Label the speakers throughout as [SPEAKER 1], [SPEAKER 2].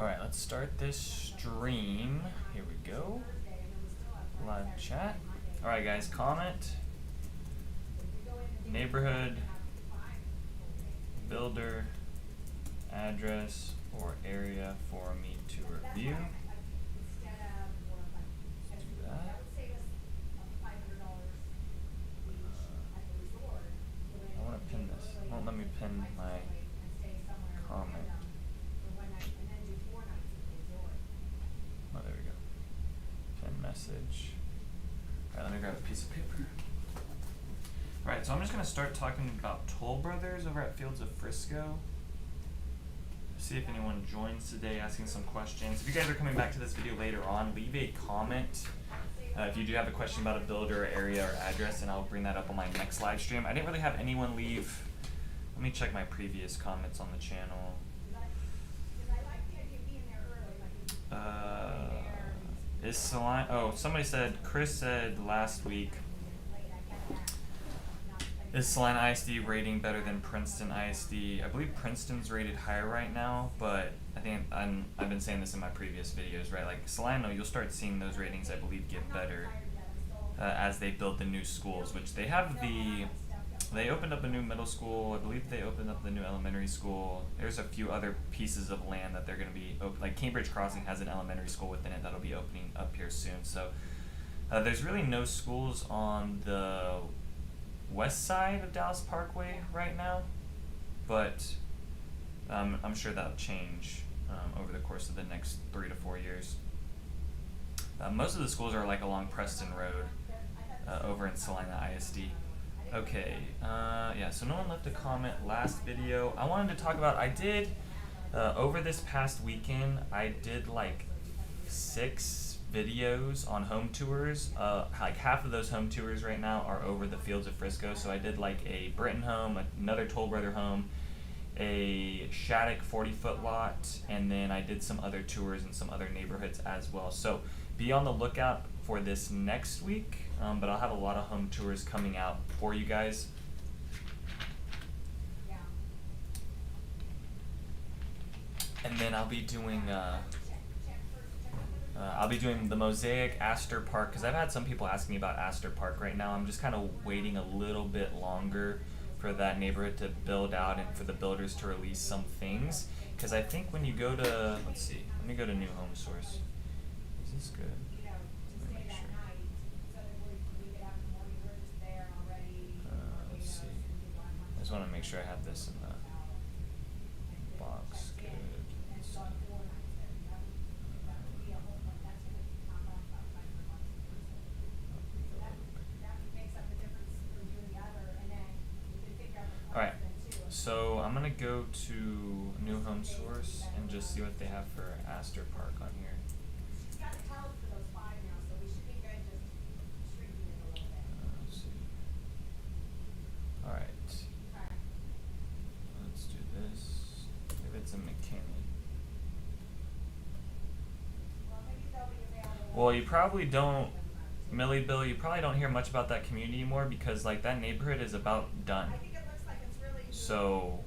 [SPEAKER 1] Alright, let's start this stream. Here we go. Live chat. Alright guys, comment, neighborhood, builder, address, or area for me to review. Let's do that. I want to pin this. It won't let me pin my comment. Oh, there we go. Pin message. Alright, let me grab a piece of paper. Alright, so I'm just going to start talking about Toll Brothers over at Fields of Frisco. See if anyone joins today asking some questions. If you guys are coming back to this video later on, leave a comment if you do have a question about a builder, area, or address, and I'll bring that up on my next live stream. I didn't really have anyone leave. Let me check my previous comments on the channel. Is Saline? Oh, somebody said, Chris said last week, is Salina ISD rating better than Princeton ISD? I believe Princeton's rated higher right now, but I think I've been saying this in my previous videos, right? Like Salina, you'll start seeing those ratings, I believe, get better as they build the new schools, which they have they opened up a new middle school. I believe they opened up the new elementary school. There's a few other pieces of land that they're going to be like Cambridge Crossing has an elementary school within it that'll be opening up here soon. So there's really no schools on the west side of Dallas Parkway right now, but I'm sure that'll change over the course of the next 3 to 4 years. Most of the schools are like along Preston Road over in Salina ISD. Okay, yeah, so no one left a comment last video. I wanted to talk about, I did, over this past weekend, I did like 6 videos on home tours. Like half of those home tours right now are over the Fields of Frisco. So I did like a Britton home, another Toll Brother home, a Shattuck 40-foot lot, and then I did some other tours in some other neighborhoods as well. So be on the lookout for this next week, but I'll have a lot of home tours coming out for you guys. And then I'll be doing the Mosaic Astor Park, because I've had some people asking me about Astor Park right now. I'm just kind of waiting a little bit longer for that neighborhood to build out and for the builders to release some things. Because I think when you go to, let's see, let me go to New Home Source. Is this good? Let me make sure. Let's see. I just want to make sure I have this in the box. Good. Let's see. Alright, so I'm going to go to New Home Source and just see what they have for Astor Park on here. Let's see. Alright. Let's do this. Maybe it's in McKinney. Well, you probably don't, Millie Bill, you probably don't hear much about that community anymore because like that neighborhood is about done. So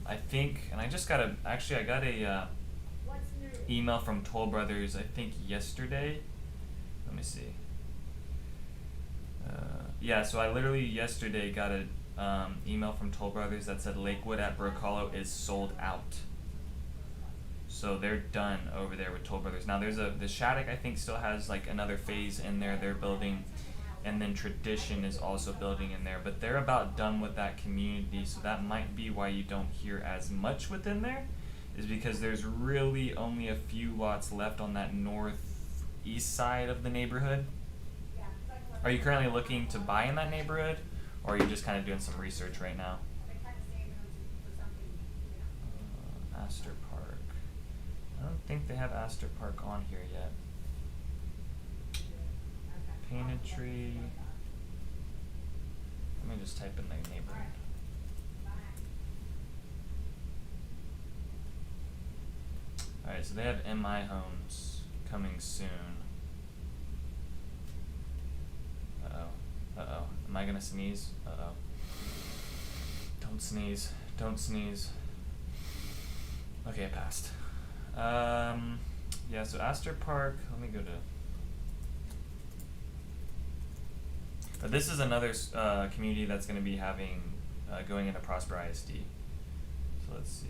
[SPEAKER 1] I think, and I just got a, actually I got a email from Toll Brothers I think yesterday. Let me see. Yeah, so I literally yesterday got a email from Toll Brothers that said Lakewood at Brook Hollow is sold out. So they're done over there with Toll Brothers. Now there's the Shattuck I think still has like another phase in there they're building, and then Tradition is also building in there, but they're about done with that community, so that might be why you don't hear as much within there, is because there's really only a few lots left on that northeast side of the neighborhood. Are you currently looking to buy in that neighborhood, or are you just kind of doing some research right now? Astor Park. I don't think they have Astor Park on here yet. Painted Tree. Let me just type in their neighborhood. Alright, so they have MI homes coming soon. Uh-oh. Uh-oh. Am I gonna sneeze? Uh-oh. Don't sneeze. Don't sneeze. Okay, I passed. Yeah, so Astor Park, let me go to... this is another community that's going to be having, going into Prosper ISD. So let's see.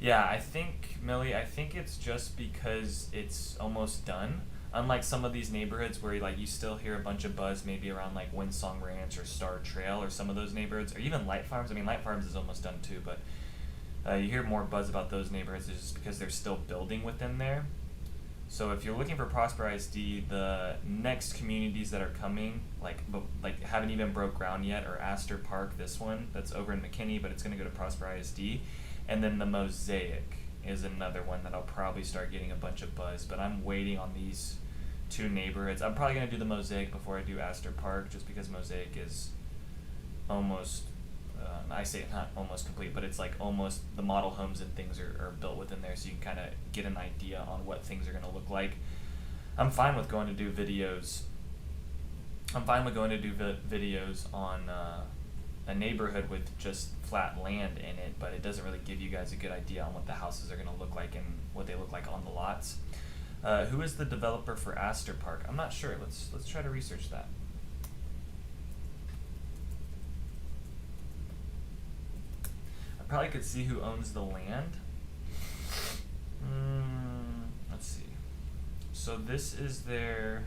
[SPEAKER 1] Yeah, I think, Millie, I think it's just because it's almost done. Unlike some of these neighborhoods where like you still hear a bunch of buzz maybe around like Windsong Ranch or Star Trail or some of those neighborhoods, or even Light Farms. I mean, Light Farms is almost done too, but you hear more buzz about those neighborhoods just because they're still building within there. So if you're looking for Prosper ISD, the next communities that are coming, like haven't even broke ground yet, are Astor Park, this one that's over in McKinney, but it's going to go to Prosper ISD, and then the Mosaic is another one that I'll probably start getting a bunch of buzz. But I'm waiting on these two neighborhoods. I'm probably going to do the Mosaic before I do Astor Park, just because Mosaic is almost, I say not almost complete, but it's like almost the model homes and things are built within there, so you can kind of get an idea on what things are going to look like. I'm fine with going to do videos. I'm fine with going to do videos on a neighborhood with just flat land in it, but it doesn't really give you guys a good idea on what the houses are going to look like and what they look like on the lots. Who is the developer for Astor Park? I'm not sure. Let's try to research that. I probably could see who owns the land. Let's see. So this is their...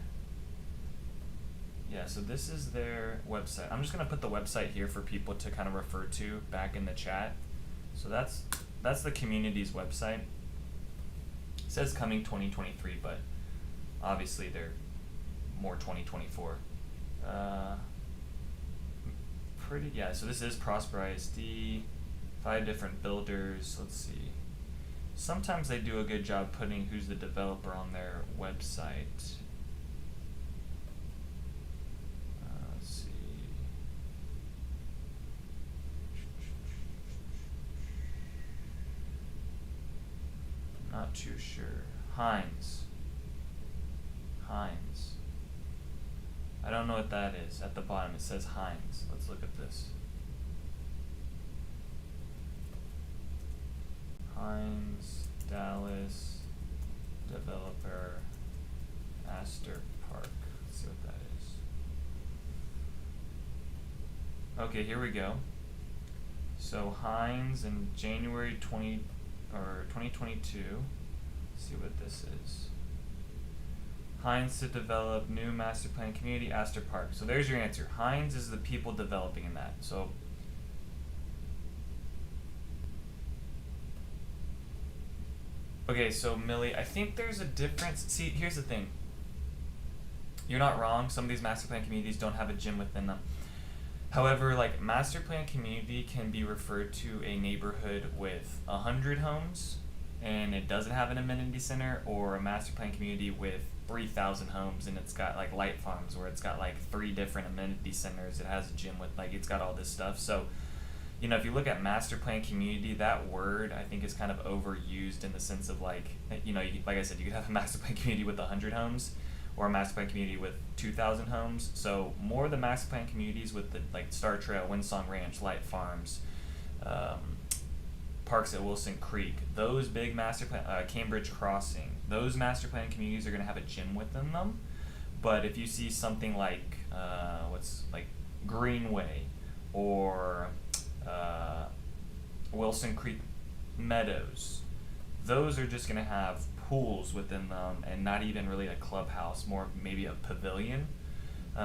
[SPEAKER 1] Yeah, so this is their website. I'm just going to put the website here for people to kind of refer to back in the chat. So that's the community's website. It says coming 2023, but obviously they're more 2024. Yeah, so this is Prosper ISD, 5 different builders. Let's see. Sometimes they do a good job putting who's the developer on their website. Not too sure. Hines. I don't know what that is. At the bottom it says Hines. Let's look at this. Hines, Dallas, developer, Astor Park. Let's see what that is. Okay, here we go. So Hines in January 2022. Let's see what this is. Hines to develop new master plan community, Astor Park. So there's your answer. Hines is the people developing in that. So okay, so Millie, I think there's a difference. See, here's the thing. You're not wrong. Some of these master plan communities don't have a gym within them. However, like master plan community can be referred to a neighborhood with 100 homes and it doesn't have an amenity center, or a master plan community with 3,000 homes and it's got like Light Farms where it's got like 3 different amenity centers. It has a gym with like, it's got all this stuff. So, you know, if you look at master plan community, that word I think is kind of overused in the sense of like, you know, like I said, you could have a master plan community with 100 homes or a master plan community with 2,000 homes. So more the master plan communities with the like Star Trail, Windsong Ranch, Light Farms, Parks at Wilson Creek, those big master plan, Cambridge Crossing, those master plan communities are going to have a gym within them. But if you see something like what's like Greenway or Wilson Creek Meadows, those are just going to have pools within them and not even really a clubhouse, more maybe a pavilion,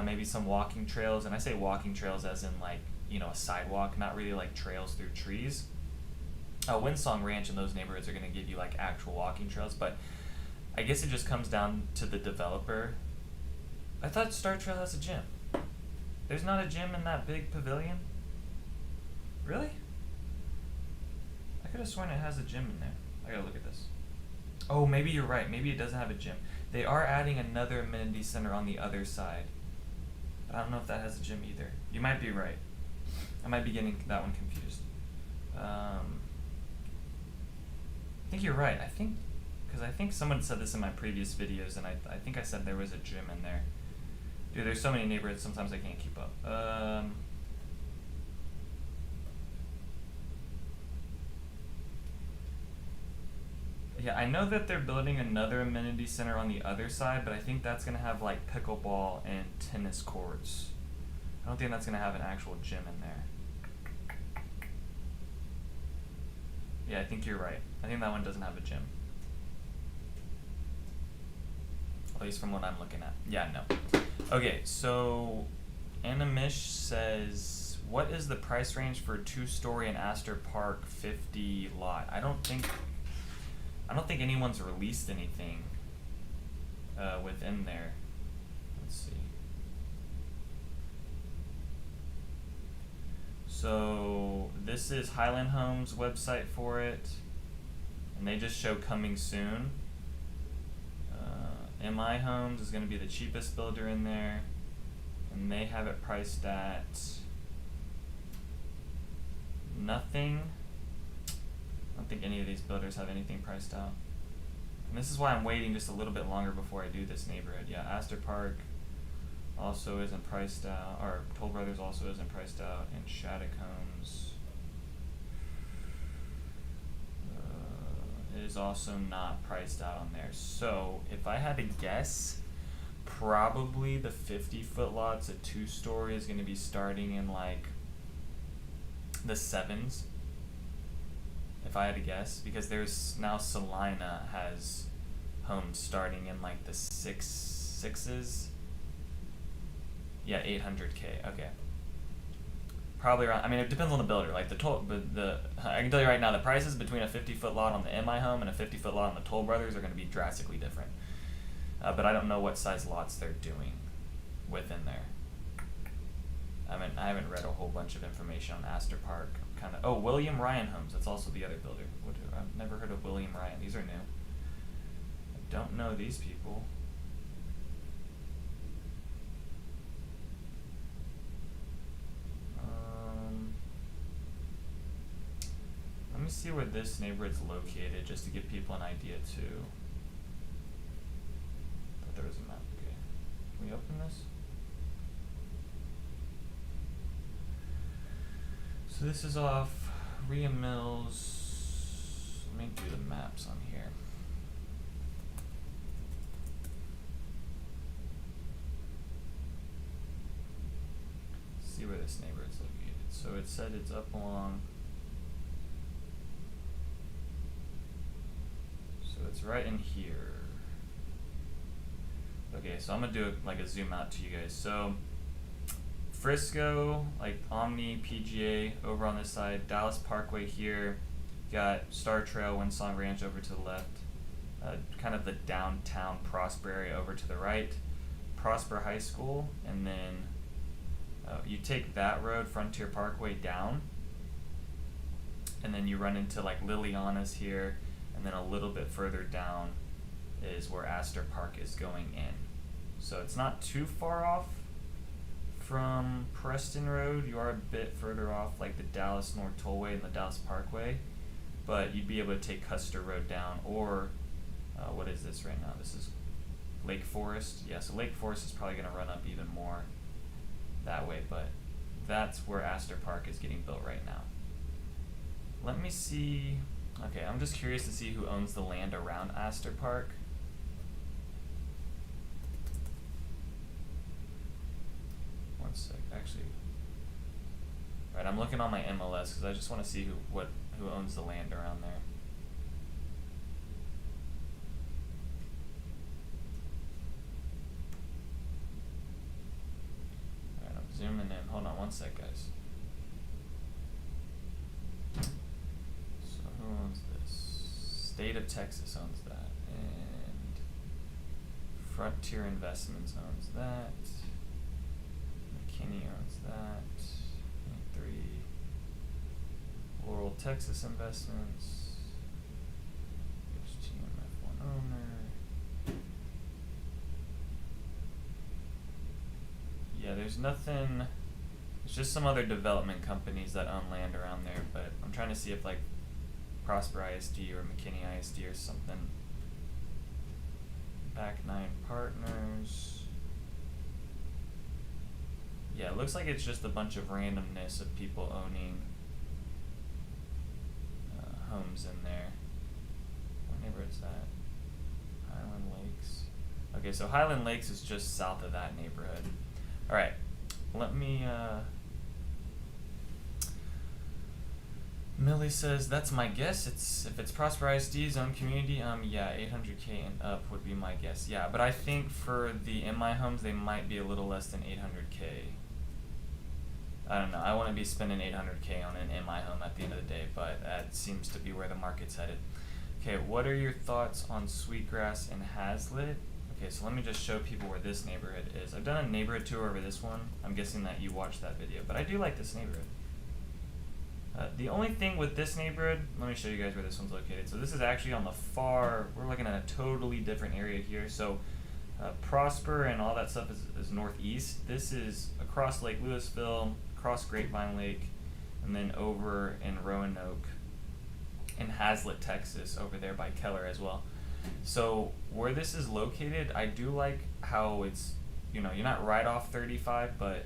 [SPEAKER 1] maybe some walking trails. And I say walking trails as in like, you know, a sidewalk, not really like trails through trees. Windsong Ranch and those neighborhoods are going to give you like actual walking trails, but I guess it just comes down to the developer. I thought Star Trail has a gym. There's not a gym in that big pavilion? Really? I could have sworn it has a gym in there. I gotta look at this. Oh, maybe you're right. Maybe it doesn't have a gym. They are adding another amenity center on the other side. But I don't know if that has a gym either. You might be right. I might be getting that one confused. I think you're right. Because I think someone said this in my previous videos, and I think I said there was a gym in there. Dude, there's so many neighborhoods, sometimes I can't keep up. Yeah, I know that they're building another amenity center on the other side, but I think that's gonna have like pickleball and tennis courts. I don't think that's gonna have an actual gym in there. Yeah, I think you're right. I think that one doesn't have a gym. At least from what I'm looking at. Yeah, no. Okay, so Anamish says, what is the price range for a 2-story in Astor Park 50 lot? I don't think anyone's released anything within there. Let's see. So this is Highland Homes website for it, and they just show coming soon. MI Homes is going to be the cheapest builder in there, and they have it priced at nothing. I don't think any of these builders have anything priced out. And this is why I'm waiting just a little bit longer before I do this neighborhood. Yeah, Astor Park also isn't priced out, or Toll Brothers also isn't priced out, and Shattuck Homes is also not priced out on there. So if I had to guess, probably the 50-foot lots, a 2-story, is going to be starting in like the 7s. If I had to guess, because there's now Salina has homes starting in like the 6s. Yeah, 800K. Okay. Probably around. I mean, it depends on the builder. Like I can tell you right now, the prices between a 50-foot lot on the MI home and a 50-foot lot on the Toll Brothers are going to be drastically different. But I don't know what size lots they're doing within there. I haven't read a whole bunch of information on Astor Park. William Ryan Homes. That's also the other builder. I've never heard of William Ryan. These are new. I don't know these people. Let me see where this neighborhood's located, just to give people an idea too. Thought there was a map. Okay, can we open this? So this is off Rhea Mills. Let me do the maps on here. See where this neighborhood's located. So it said it's up along. So it's right in here. Okay, so I'm gonna do like a zoom out to you guys. So Frisco, like Omni, PGA over on this side, Dallas Parkway here, got Star Trail, Windsong Ranch over to the left, kind of the downtown Prosper area over to the right, Prosper High School, and then you take that road, Frontier Parkway, down, and then you run into like Liliana's here, and then a little bit further down is where Astor Park is going in. So it's not too far off from Preston Road. You are a bit further off like the Dallas North Tollway and the Dallas Parkway, but you'd be able to take Custer Road down, or what is this right now? This is Lake Forest. Yeah, so Lake Forest is probably going to run up even more that way, but that's where Astor Park is getting built right now. Let me see. Okay, I'm just curious to see who owns the land around Astor Park. One sec, actually. Right, I'm looking on my MLS because I just want to see who owns the land around there. Alright, I'm zooming in. Hold on one sec, guys. So who owns this? State of Texas owns that, and Frontier Investments owns that. McKinney owns that. 3. Laurel Texas Investments. HTMF1 owner. Yeah, there's nothing. There's just some other development companies that own land around there, but I'm trying to see if like Prosper ISD or McKinney ISD or something. Back 9 Partners. Yeah, it looks like it's just a bunch of randomness of people owning homes in there. neighborhood's that? Highland Lakes. Okay, so Highland Lakes is just south of that neighborhood. All right, let me. Millie says that's my guess. If it's Prosper ISD zone community, yeah, 800K and up would be my guess. Yeah, but I think for the MI homes they might be a little less than 800K. I don't know. I want to be spending 800K on an MI home at the end of the day, but that seems to be where the market's headed. Okay, what are your thoughts on Sweetgrass and Hazlitt? Okay, so let me just show people where this neighborhood is. I've done a neighborhood tour over this one. I'm guessing that you watched that video, but I do like this neighborhood. The only thing with this neighborhood, let me show you guys where this one's located. So this is actually on the far, we're looking at a totally different area here. So Prosper and all that stuff is northeast. This is across Lake Louisville, across Grapevine Lake, and then over in Roanoke in Hazlitt, Texas, over there by Keller as well. So where this is located, I do like how it's, you're not right off 35, but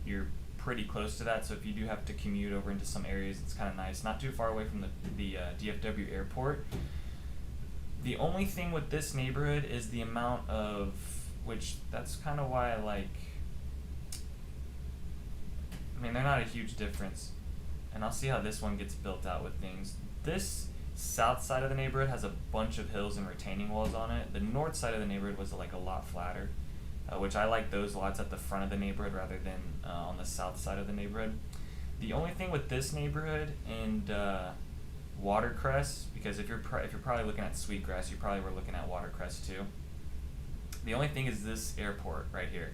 [SPEAKER 1] you're pretty close to that. So if you do have to commute over into some areas, it's kind of nice. Not too far away from the DFW airport. The only thing with this neighborhood is the amount of, which that's kind of why I like, they're not a huge difference. And I'll see how this one gets built out with things. This south side of the neighborhood has a bunch of hills and retaining walls on it. The north side of the neighborhood was like a lot flatter, which I like those lots at the front of the neighborhood rather than on the south side of the neighborhood. The only thing with this neighborhood and Watercress, because if you're probably looking at Sweetgrass, you probably were looking at Watercress too. The only thing is this airport right here.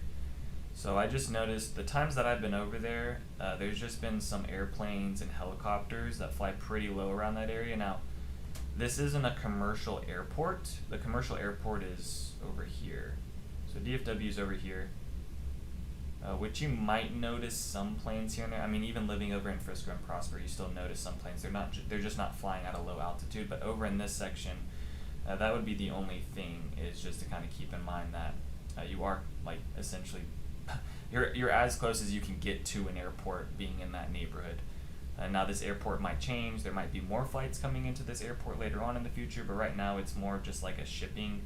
[SPEAKER 1] So I just noticed the times that I've been over there, there's just been some airplanes and helicopters that fly pretty low around that area. Now, this isn't a commercial airport. The commercial airport is over here. So DFW is over here, which you might notice some planes here and there. Even living over in Frisco and Prosper, you still notice some planes. They're just not flying at a low altitude. But over in this section, that would be the only thing, is just to kind of keep in mind that you are essentially you're as close as you can get to an airport being in that neighborhood. Now this airport might change. There might be more flights coming into this airport later on in the future, but right now it's more just like a shipping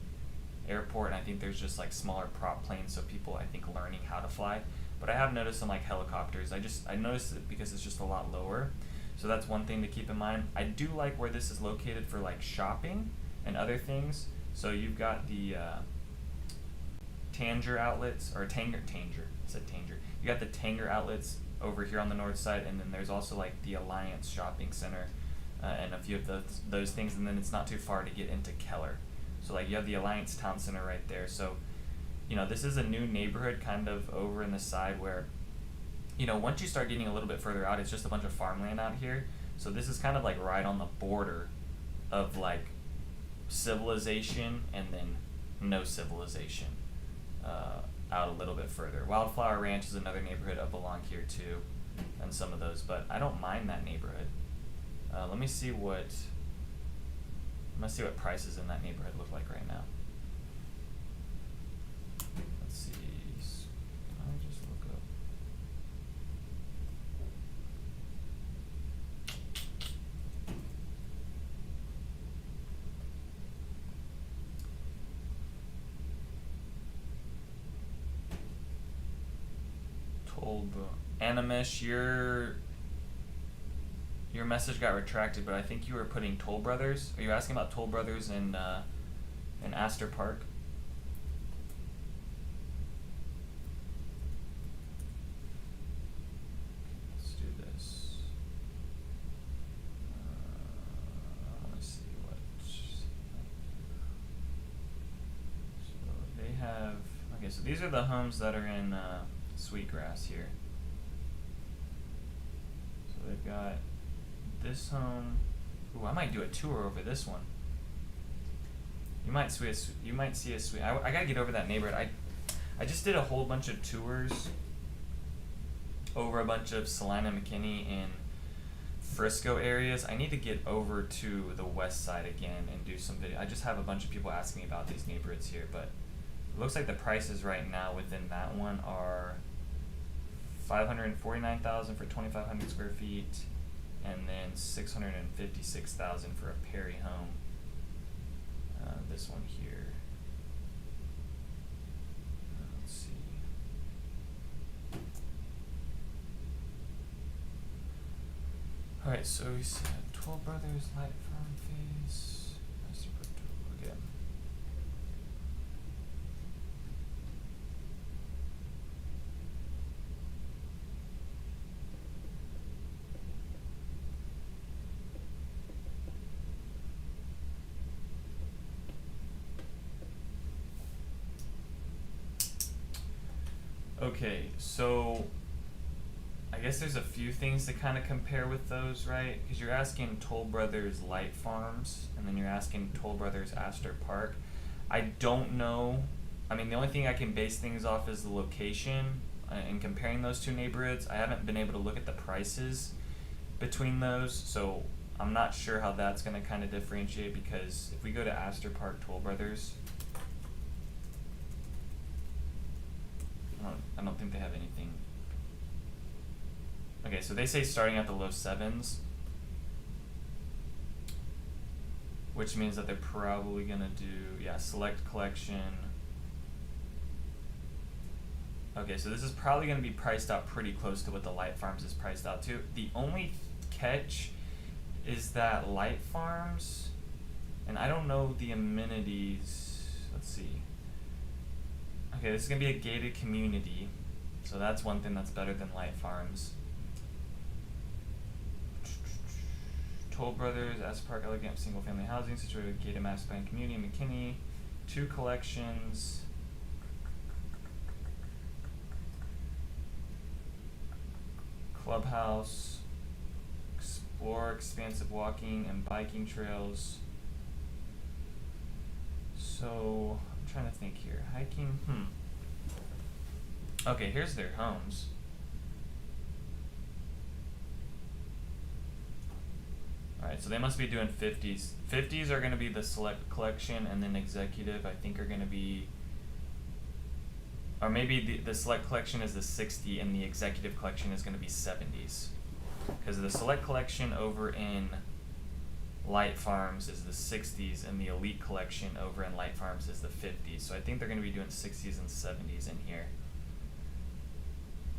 [SPEAKER 1] airport, and I think there's just smaller prop planes, so people I think learning how to fly. But I have noticed some helicopters. I noticed it because it's just a lot lower, so that's one thing to keep in mind. I do like where this is located for shopping and other things. So you've got the Tanger outlets, or Tanger, I said Tanger. You got the Tanger outlets over here on the north side, and then there's also the Alliance Shopping Center and a few of those things, and then it's not too far to get into Keller. So you have the Alliance Town Center right there. So, this is a new neighborhood kind of over in the side where, once you start getting a little bit further out, it's just a bunch of farmland out here. So this is kind of right on the border of civilization and then no civilization. Out a little bit further. Wildflower Ranch is another neighborhood up along here too, and some of those, but I don't mind that neighborhood. Let me see what prices in that neighborhood look like right now. Let's see. Let me just look up. Animesh, your message got retracted, but I think you were putting Toll Brothers. Are you asking about Toll Brothers in Astor Park? Let's do this. Let me see what. So they have. Okay, so these are the homes that are in Sweetgrass here. So they've got this home. Ooh, I might do a tour over this one. You might see a sweet. I gotta get over that neighborhood. I just did a whole bunch of tours over a bunch of Salina, McKinney, and Frisco areas. I need to get over to the west side again and do some video. I just have a bunch of people asking me about these neighborhoods here, but it looks like the prices right now within that one are $549,000 for 2,500 square feet, and then $656,000 for a Perry home. This one here. Let's see. Alright, so we said Toll Brothers, Light Farm Phase. Okay. Okay, so I guess there's a few things to kind of compare with those, right? Because you're asking Toll Brothers Light Farms, and then you're asking Toll Brothers Astor Park. I don't know. I mean, the only thing I can base things off is the location. In comparing those two neighborhoods, I haven't been able to look at the prices between those, so I'm not sure how that's going to kind of differentiate, because if we go to Astor Park Toll Brothers, I don't think they have anything. Okay, so they say starting at the low 7s, which means that they're probably gonna do, yeah, select collection. Okay, so this is probably gonna be priced out pretty close to what the Light Farms is priced out to. The only catch is that Light Farms, and I don't know the amenities, let's see. Okay, this is gonna be a gated community, so that's one thing that's better than Light Farms. Toll Brothers, Astor Park, elegant single-family housing situated with gated master plan community in McKinney. 2 collections. Clubhouse. Explore expansive walking and biking trails. So I'm trying to think here. Hiking. Okay, here's their homes. Alright, so they must be doing 50s. 50s are going to be the select collection, and then executive I think are going to be, or maybe the select collection is the 60 and the executive collection is going to be 70s. Because the select collection over in Light Farms is the 60s, and the elite collection over in Light Farms is the 50s. So I think they're going to be doing 60s and 70s in here.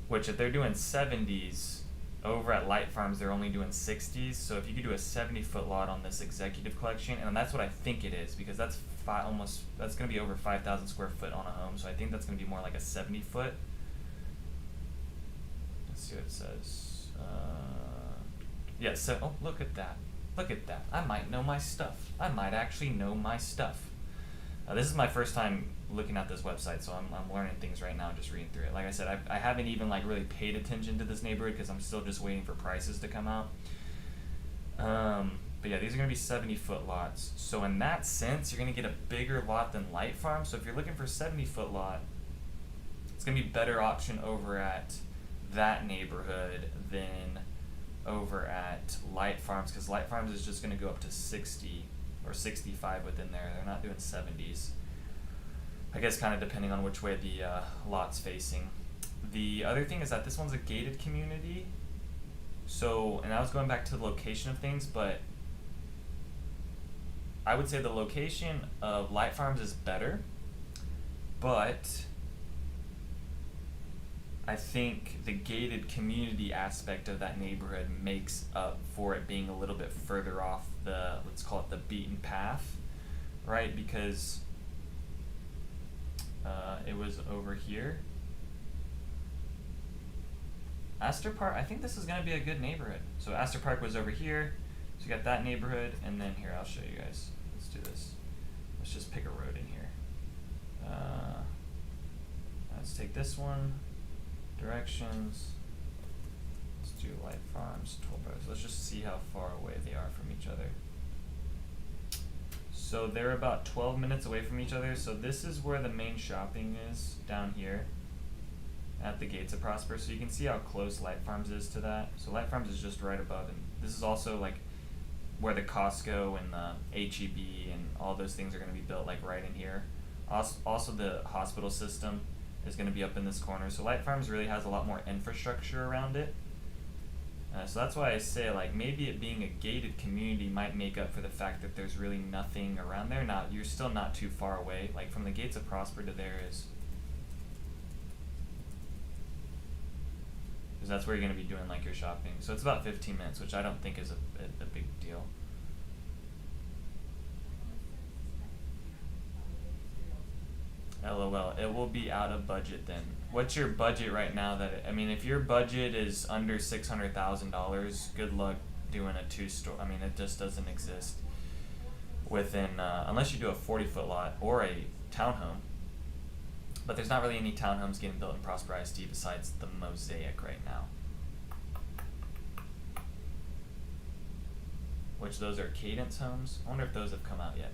[SPEAKER 1] Which, if they're doing 70s, over at Light Farms they're only doing 60s, so if you could do a 70-foot lot on this executive collection, and that's what I think it is, because that's that's going to be over 5,000 square foot on a home, so I think that's going to be more like a 70-foot. Let's see what it says. Yeah, so, oh, look at that. Look at that. I might know my stuff. I might actually know my stuff. This is my first time looking at this website, so I'm learning things right now just reading through it. Like I said, I haven't even like really paid attention to this neighborhood because I'm still just waiting for prices to come out. But yeah, these are going to be 70-foot lots. So in that sense, you're going to get a bigger lot than Light Farm. So if you're looking for a 70-foot lot, it's going to be a better option over at that neighborhood than over at Light Farms, because Light Farms is just going to go up to 60 or 65 within there. They're not doing 70s. I guess kind of depending on which way the lot's facing. The other thing is that this one's a gated community. So, and I was going back to the location of things, but I would say the location of Light Farms is better, but I think the gated community aspect of that neighborhood makes up for it being a little bit further off the, let's call it the beaten path, right? Because it was over here. Astor Park, I think this is going to be a good neighborhood. So Astor Park was over here, so you got that neighborhood, and then here, I'll show you guys. Let's do this. Let's just pick a road in here. Let's take this one. Directions. Let's do Light Farms, Toll Brothers. Let's just see how far away they are from each other. So they're about 12 minutes away from each other. So this is where the main shopping is, down here at the Gates of Prosper. So you can see how close Light Farms is to that. So Light Farms is just right above, and this is also like where the Costco and the H-E-B and all those things are going to be built, like right in here. Also the hospital system is going to be up in this corner. So Light Farms really has a lot more infrastructure around it. So that's why I say, like, maybe it being a gated community might make up for the fact that there's really nothing around there. Now, you're still not too far away. Like, from the Gates of Prosper to there is... because that's where you're going to be doing, like, your shopping. So it's about 15 minutes, which I don't think is a big deal. LOL, it will be out of budget then. What's your budget right now? I mean, if your budget is under $600,000, good luck doing a two-store. I mean, it just doesn't exist within, unless you do a 40-foot lot or a townhome. But there's not really any townhomes getting built in Prosper ISD besides the Mosaic right now. Which those are Cadence homes. I wonder if those have come out yet.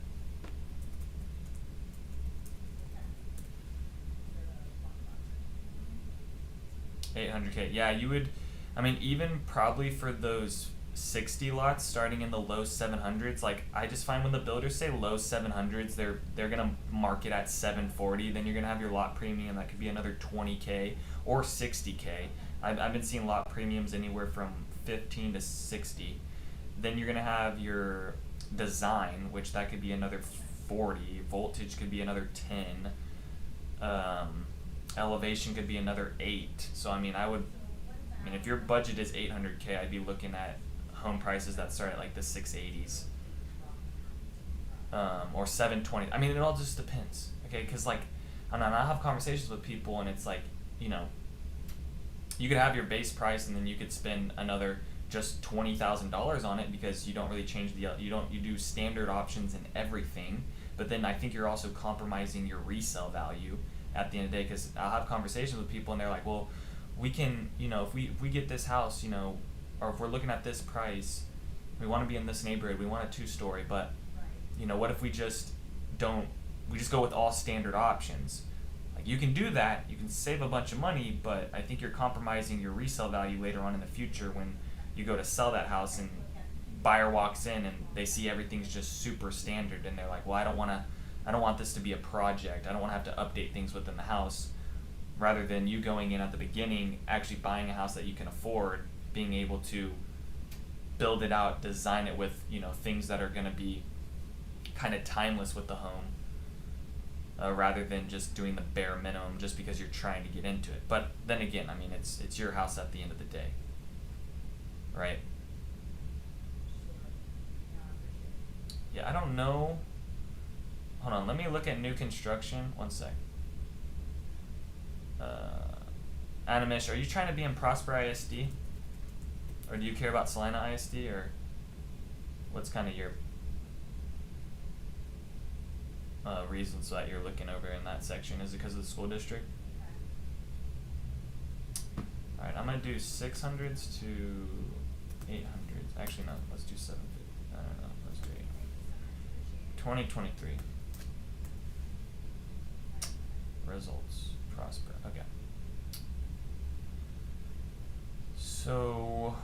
[SPEAKER 1] 800K. Yeah, you would, I mean, even probably for those 60 lots starting in the low 700s, like, I just find when the builders say low 700s, they're gonna mark it at 740. Then you're gonna have your lot premium that could be another 20K or 60K. I've been seeing lot premiums anywhere from 15 to 60. Then you're gonna have your design, which that could be another 40. Voltage could be another 10. Elevation could be another 8. So I mean, if your budget is 800K, I'd be looking at home prices that start at like the 680s, or 720. I mean, it all just depends. Okay, because like, I have conversations with people, and it's like, you know, you could have your base price, and then you could spend another just $20,000 on it because you don't really change you do standard options and everything. But then I think you're also compromising your resale value at the end of the day, because I'll have conversations with people and they're like, well, we can, you know, if we get this house, you know, or if we're looking at this price, we want to be in this neighborhood, we want a 2-story, but, you know, what if we just go with all standard options? Like, you can do that, you can save a bunch of money, but I think you're compromising your resale value later on in the future when you go to sell that house and buyer walks in and they see everything's just super standard, and they're like, well, I don't want this to be a project. I don't want to have to update things within the house. Rather than you going in at the beginning, actually buying a house that you can afford, being able to build it out, design it with, you know, things that are going to be kind of timeless with the home, rather than just doing the bare minimum just because you're trying to get into it. But then again, I mean, it's your house at the end of the day, right? Yeah, I don't know. Hold on, let me look at new construction. One sec. Animish, are you trying to be in Prosper ISD? Or do you care about Salina ISD? Or what's kind of your reasons that you're looking over in that section? Is it because of the school district? Alright, I'm going to do 600s to 800s. Actually, no, let's do 750. I don't know, let's do 800. 2023. Results. Prosper. Okay. So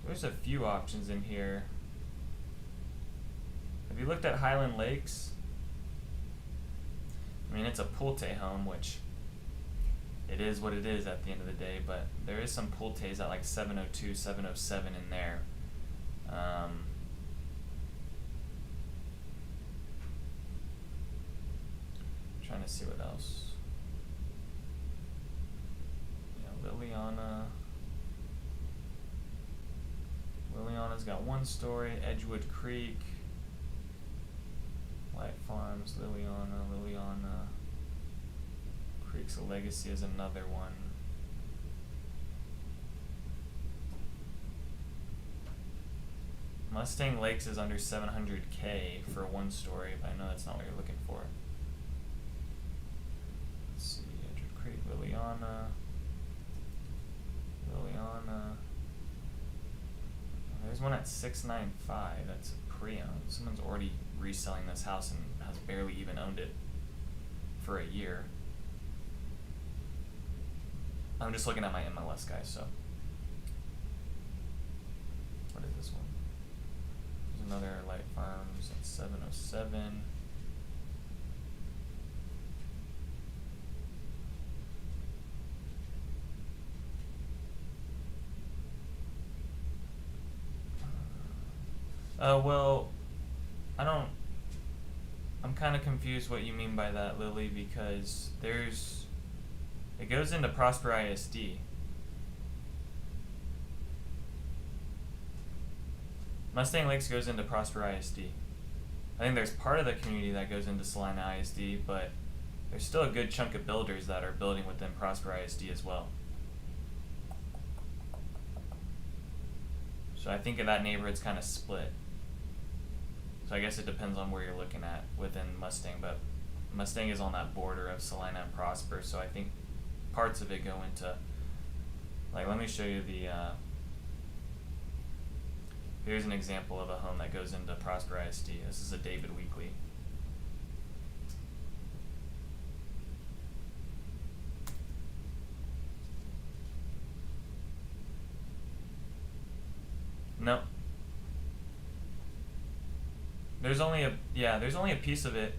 [SPEAKER 1] there's a few options in here. Have you looked at Highland Lakes? I mean, it's a Pulte home, which it is what it is at the end of the day, but there is some Pultes at like 702, 707 in there. Trying to see what else. Yeah, Liliana's got 1 story. Edgewood Creek, White Farms, Liliana. Creeks of Legacy is another one. Mustang Lakes is under 700K for a 1 story, but I know that's not what you're looking for. Let's see, Edgewood Creek, Liliana. There's one at 695. That's a pre-owned. Someone's already reselling this house and has barely even owned it for a year. I'm just looking at my MLS, guys, so. What is this one? There's another Light Farms at 707. Well, I don't. I'm kind of confused what you mean by that, Lily, because it goes into Prosper ISD. Mustang Lakes goes into Prosper ISD. I think there's part of the community that goes into Salina ISD, but there's still a good chunk of builders that are building within Prosper ISD as well. So I think that neighborhood's kind of split. So I guess it depends on where you're looking at within Mustang, but Mustang is on that border of Salina and Prosper, so I think parts of it go into, like, let me show you the, here's an example of a home that goes into Prosper ISD. This is a David Weekly. No. There's only a piece of it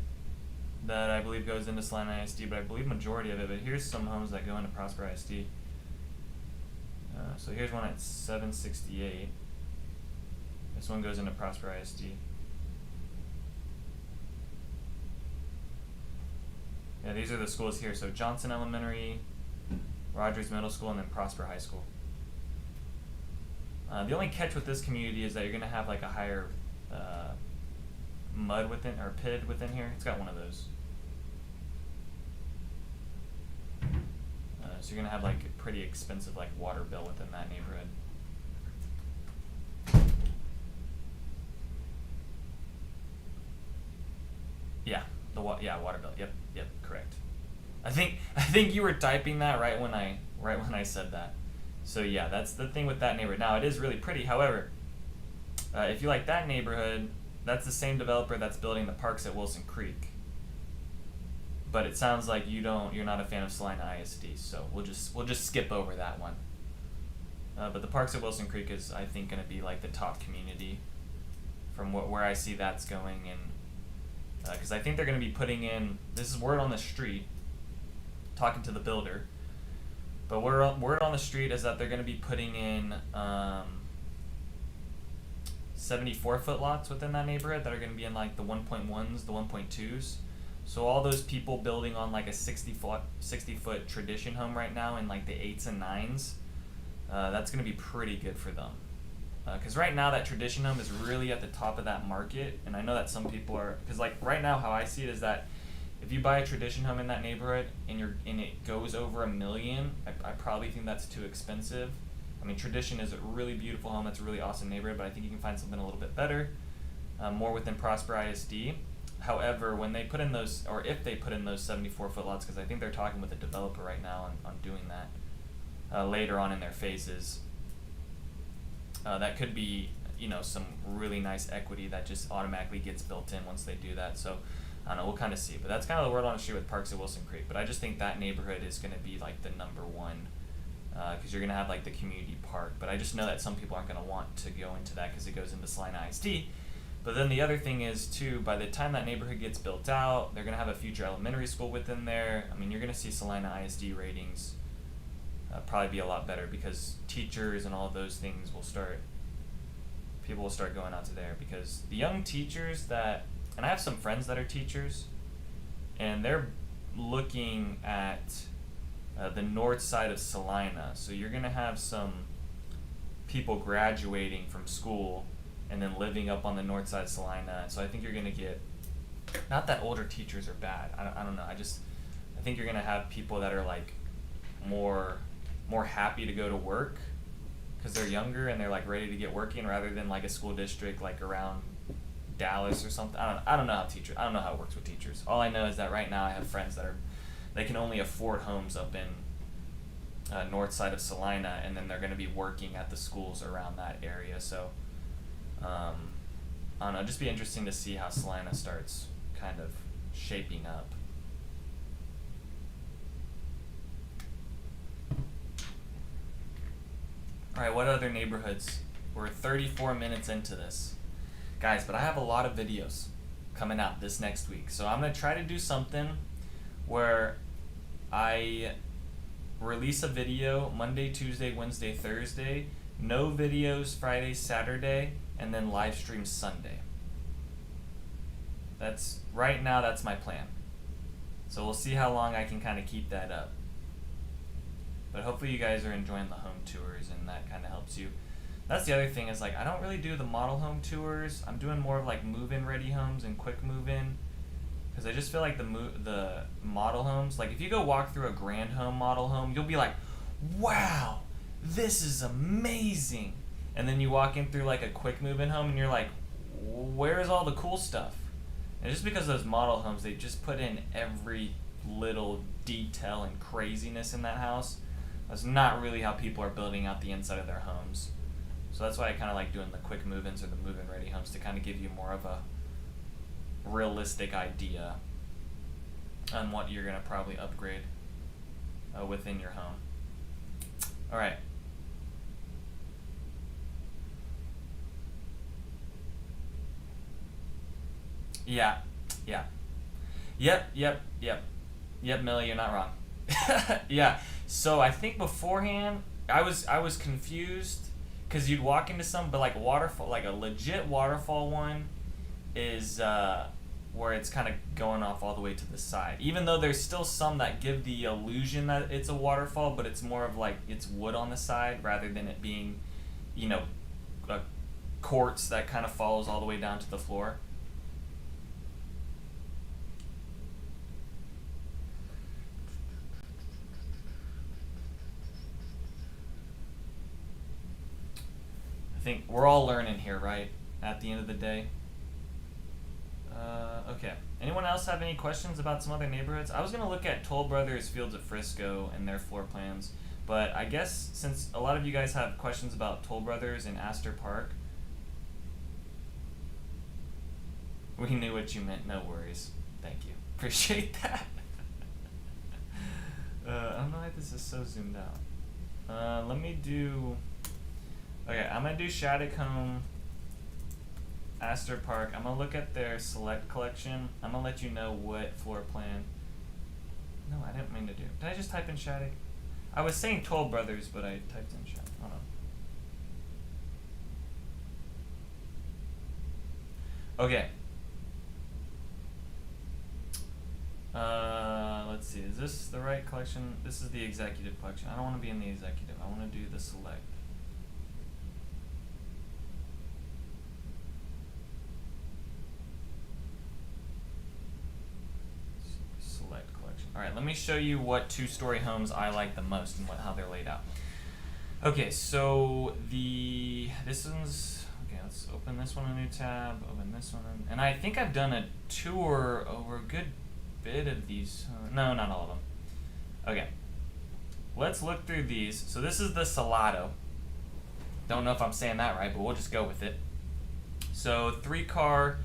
[SPEAKER 1] that I believe goes into Salina ISD, but I believe majority of it. But here's some homes that go into Prosper ISD. So here's one at 768. This one goes into Prosper ISD. Yeah, these are the schools here. So Johnson Elementary, Rogers Middle School, and then Prosper High School. The only catch with this community is that you're going to have like a higher mud within, or PID within here. It's got one of those. So you're going to have like a pretty expensive like water bill within that neighborhood. Yeah, water bill. Yep, correct. I think you were typing that right when I said that. So yeah, that's the thing with that neighborhood. Now it is really pretty. However, if you like that neighborhood, that's the same developer that's building the parks at Wilson Creek. But it sounds like you're not a fan of Salina ISD, so we'll just skip over that one. But the parks at Wilson Creek is, I think, going to be like the top community from where I see that's going, and because I think they're going to be putting in, this is word on the street, talking to the builder, but word on the street is that they're going to be putting in 74-foot lots within that neighborhood that are going to be in like the 1.1s, the 1.2s. So all those people building on like a 60-foot tradition home right now in like the 8s and 9s, that's going to be pretty good for them. Because right now that tradition home is really at the top of that market, and I know that some people are, because like right now how I see it is that if you buy a tradition home in that neighborhood and it goes over $1 million, I probably think that's too expensive. I mean, Tradition is a really beautiful home. It's a really awesome neighborhood, but I think you can find something a little bit better, more within Prosper ISD. However, when they put in those, or if they put in those 74-foot lots, because I think they're talking with a developer right now on doing that later on in their phases, that could be, some really nice equity that just automatically gets built in once they do that. So I don't know, we'll kind of see. But that's kind of the word on the street with parks at Wilson Creek. But I just think that neighborhood is going to be like the number one, because you're going to have like the community park. But I just know that some people aren't going to want to go into that because it goes into Salina ISD. But then the other thing is, too, by the time that neighborhood gets built out, they're going to have a future elementary school within there. I mean, you're going to see Salina ISD ratings probably be a lot better, because teachers and all of those things people will start going out to there, because the young teachers and I have some friends that are teachers, and they're looking at the north side of Salina. So you're going to have some people graduating from school and then living up on the north side of Salina. So I think you're going to get, not that older teachers are bad, I don't know, I think you're going to have people that are like more happy to go to work because they're younger and they're like ready to get working, rather than like a school district like around Dallas or something. I don't know how it works with teachers. All I know is that right now I have friends that they can only afford homes up in north side of Salina, and then they're going to be working at the schools around that area. So I don't know, just be interesting to see how Salina starts kind of shaping up. Alright, what other neighborhoods? We're 34 minutes into this, guys, but I have a lot of videos coming out this next week. So I'm going to try to do something where I release a video Monday, Tuesday, Wednesday, Thursday, no videos Friday, Saturday, and then live stream Sunday. That's right now, that's my plan. So we'll see how long I can kind of keep that up. But hopefully you guys are enjoying the home tours, and that kind of helps you. That's the other thing, is like I don't really do the model home tours. I'm doing more of like move-in ready homes and quick move-in, because I just feel like the model homes, like if you go walk through a grand home model home, you'll be like, wow, this is amazing. And then you walk in through like a quick move-in home and you're like, where's all the cool stuff? And just because those model homes, they just put in every little detail and craziness in that house. That's not really how people are building out the inside of their homes. So that's why I kind of like doing the quick move-ins or the move-in ready homes, to kind of give you more of a realistic idea on what you're going to probably upgrade within your home. All right. Yeah. Yep, Millie, you're not wrong. Yeah. So I think beforehand, I was confused, because you'd walk into some, but like waterfall, like a legit waterfall one, is where it's kind of going off all the way to the side. Even though there's still some that give the illusion that it's a waterfall, but it's more of like it's wood on the side rather than it being, a quartz that kind of follows all the way down to the floor. I think we're all learning here, right? At the end of the day. Okay. Anyone else have any questions about some other neighborhoods? I was going to look at Toll Brothers Fields of Frisco and their floor plans, but I guess since a lot of you guys have questions about Toll Brothers and Astor Park, we knew what you meant. No worries. Thank you. Appreciate that. I don't know why this is so zoomed out. Let me do... Okay, I'm going to do Shattuck Home, Astor Park. I'm going to look at their select collection. I'm going to let you know what floor plan. No, I didn't mean to do. Did I just type in Shattuck? I was saying Toll Brothers, but I typed in Shattuck. Hold on. Okay. Let's see. Is this the right collection? This is the executive collection. I don't want to be in the executive. I want to do the select. All right, let me show you what two-story homes I like the most and how they're laid out. Okay, so this one's, okay, let's open this one, a new tab, open this one, and I think I've done a tour over a good bit of these. No, not all of them. Okay, let's look through these. So this is the Salado. Don't know if I'm saying that right, but we'll just go with it. So 3-car,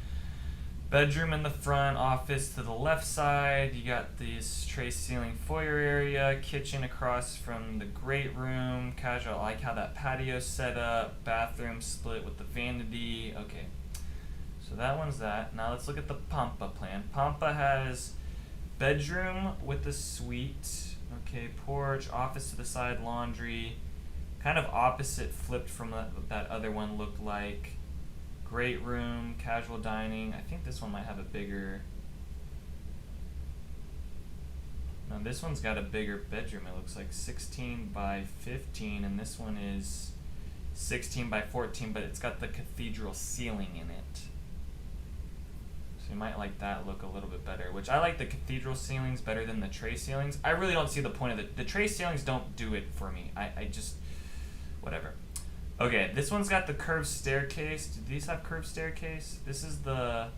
[SPEAKER 1] bedroom in the front, office to the left side. You got this tray ceiling foyer area, kitchen across from the great room. Casual, I like how that patio's set up. Bathroom split with the vanity. Okay, so that one's that. Now let's look at the Pampa plan. Pampa has bedroom with the suite. Okay, porch, office to the side, laundry. Kind of opposite, flipped from that other one looked like. Great room, casual dining. I think this one might have a bigger... No, this one's got a bigger bedroom. It looks like 16 by 15, and this one is 16 by 14, but it's got the cathedral ceiling in it. So you might like that look a little bit better, which I like the cathedral ceilings better than the tray ceilings. I really don't see the point of it. The tray ceilings don't do it for me. I just... whatever. Okay, this one's got the curved staircase. Do these have curved staircase? This is the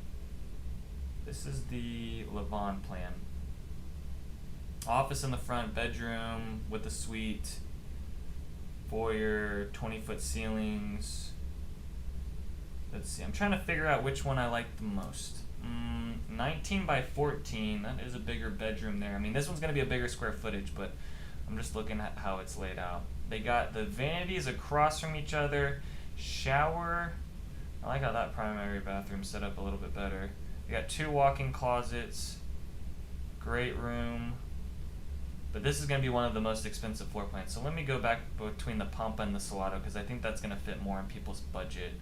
[SPEAKER 1] Levon plan. Office in the front, bedroom with the suite, foyer, 20-foot ceilings. Let's see, I'm trying to figure out which one I like the most. 19 by 14, that is a bigger bedroom there. I mean, this one's gonna be a bigger square footage, but I'm just looking at how it's laid out. They got the vanities across from each other, shower. I like how that primary bathroom's set up a little bit better. We got 2 walk-in closets, great room. But this is going to be one of the most expensive floor plans. So let me go back between the Pampa and the Salado, because I think that's going to fit more in people's budget.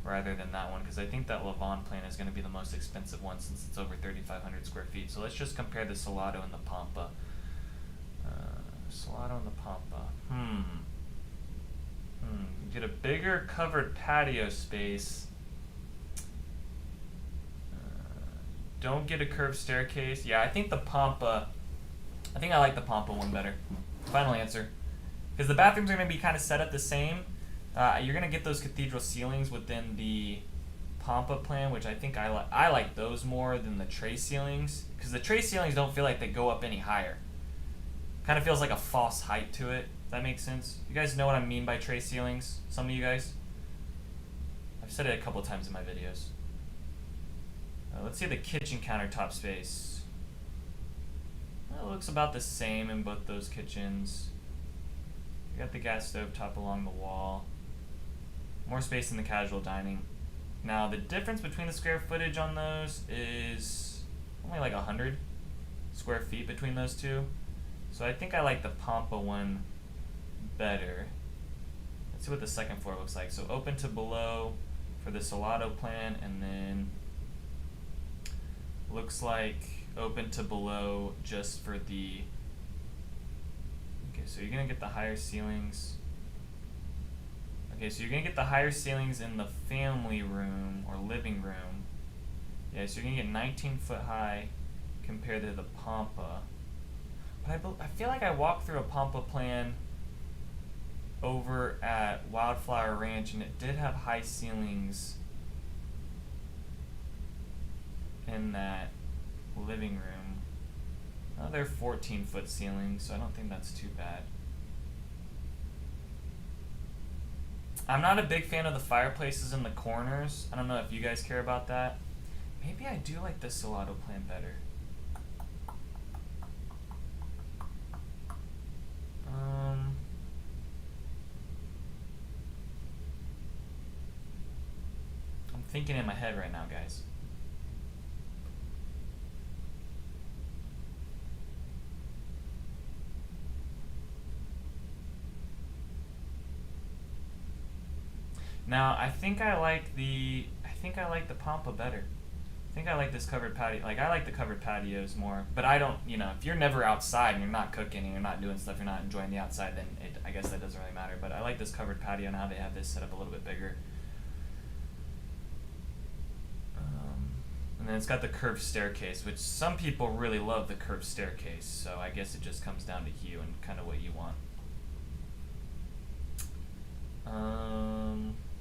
[SPEAKER 1] rather than that one, because I think that Levon plan is going to be the most expensive one since it's over 3,500 square feet. So let's just compare the Salado and the Pampa. Salado and the Pampa. Get a bigger covered patio space. Don't get a curved staircase. Yeah, I think the Pampa, I think I like the Pampa one better. Final answer. Because the bathrooms are going to be kind of set up the same. You're going to get those cathedral ceilings within the Pampa plan, which I think I like those more than the tray ceilings. Because the tray ceilings don't feel like they go up any higher. Kind of feels like a false height to it. If that makes sense. You guys know what I mean by tray ceilings? Some of you guys? I've said it a couple times in my videos. Let's see the kitchen countertop space. Well, it looks about the same in both those kitchens. You got the gas stove top along the wall. More space in the casual dining. Now the difference between the square footage on those is only like 100 square feet between those two. So I think I like the Pampa one better. Let's see what the second floor looks like. So open to below for the Salado plan, and then looks like open to below just for the, okay, so you're gonna get the higher ceilings. Okay, so you're gonna get the higher ceilings in the family room or living room. Yeah, so you're gonna get 19 foot high compared to the Pampa. But I feel like I walked through a Pampa plan over at Wildflower Ranch, and it did have high ceilings in that living room. Oh, they're 14-foot ceilings, so I don't think that's too bad. I'm not a big fan of the fireplaces in the corners. I don't know if you guys care about that. Maybe I do like the Salado plan better. I'm thinking in my head right now, guys. Now, I think I like the Pampa better. I think I like this covered patio. Like, I like the covered patios more. But I don't, if you're never outside and you're not cooking and you're not doing stuff, you're not enjoying the outside, then I guess that doesn't really matter. But I like this covered patio and how they have this set up a little bit bigger. And then it's got the curved staircase, which some people really love the curved staircase. So I guess it just comes down to you and kind of what you want.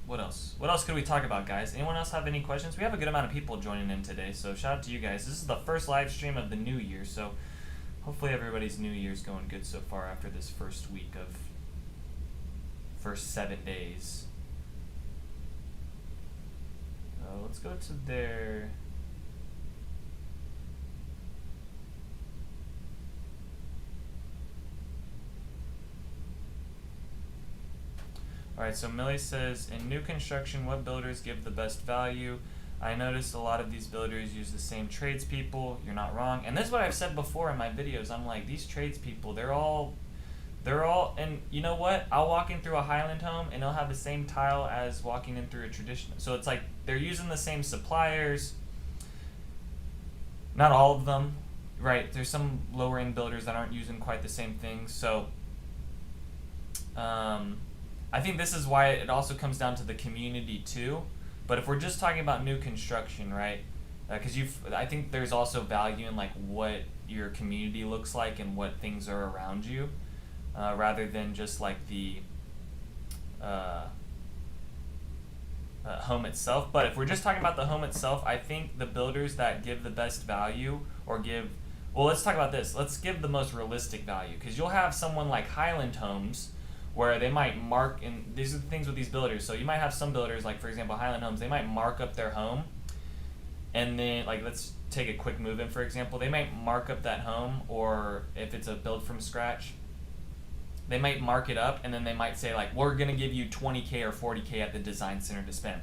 [SPEAKER 1] What else? What else could we talk about, guys? Anyone else have any questions? We have a good amount of people joining in today, so shout out to you guys. This is the first live stream of the new year, so hopefully everybody's new year's going good so far after this first week of first 7 days. Let's go to their... Alright, so Millie says, in new construction, what builders give the best value? I noticed a lot of these builders use the same tradespeople. You're not wrong. And this is what I've said before in my videos. I'm like, these tradespeople, they're all, and you know what? I'll walk in through a Highland home and they'll have the same tile as walking in through a traditional. So it's like they're using the same suppliers. Not all of them, right? There's some lower end builders that aren't using quite the same things. So, I think this is why it also comes down to the community too. But if we're just talking about new construction, right? Because I think there's also value in like what your community looks like and what things are around you, rather than just like the home itself. But if we're just talking about the home itself, I think the builders that give the best value or well, let's talk about this. Let's give the most realistic value, because you'll have someone like Highland Homes, where they might mark, and these are the things with these builders. So you might have some builders, like for example Highland Homes, they might mark up their home, and then like let's take a quick move in for example, they might mark up that home, or if it's a build from scratch, they might mark it up, and then they might say like, we're gonna give you 20K or 40K at the design center to spend.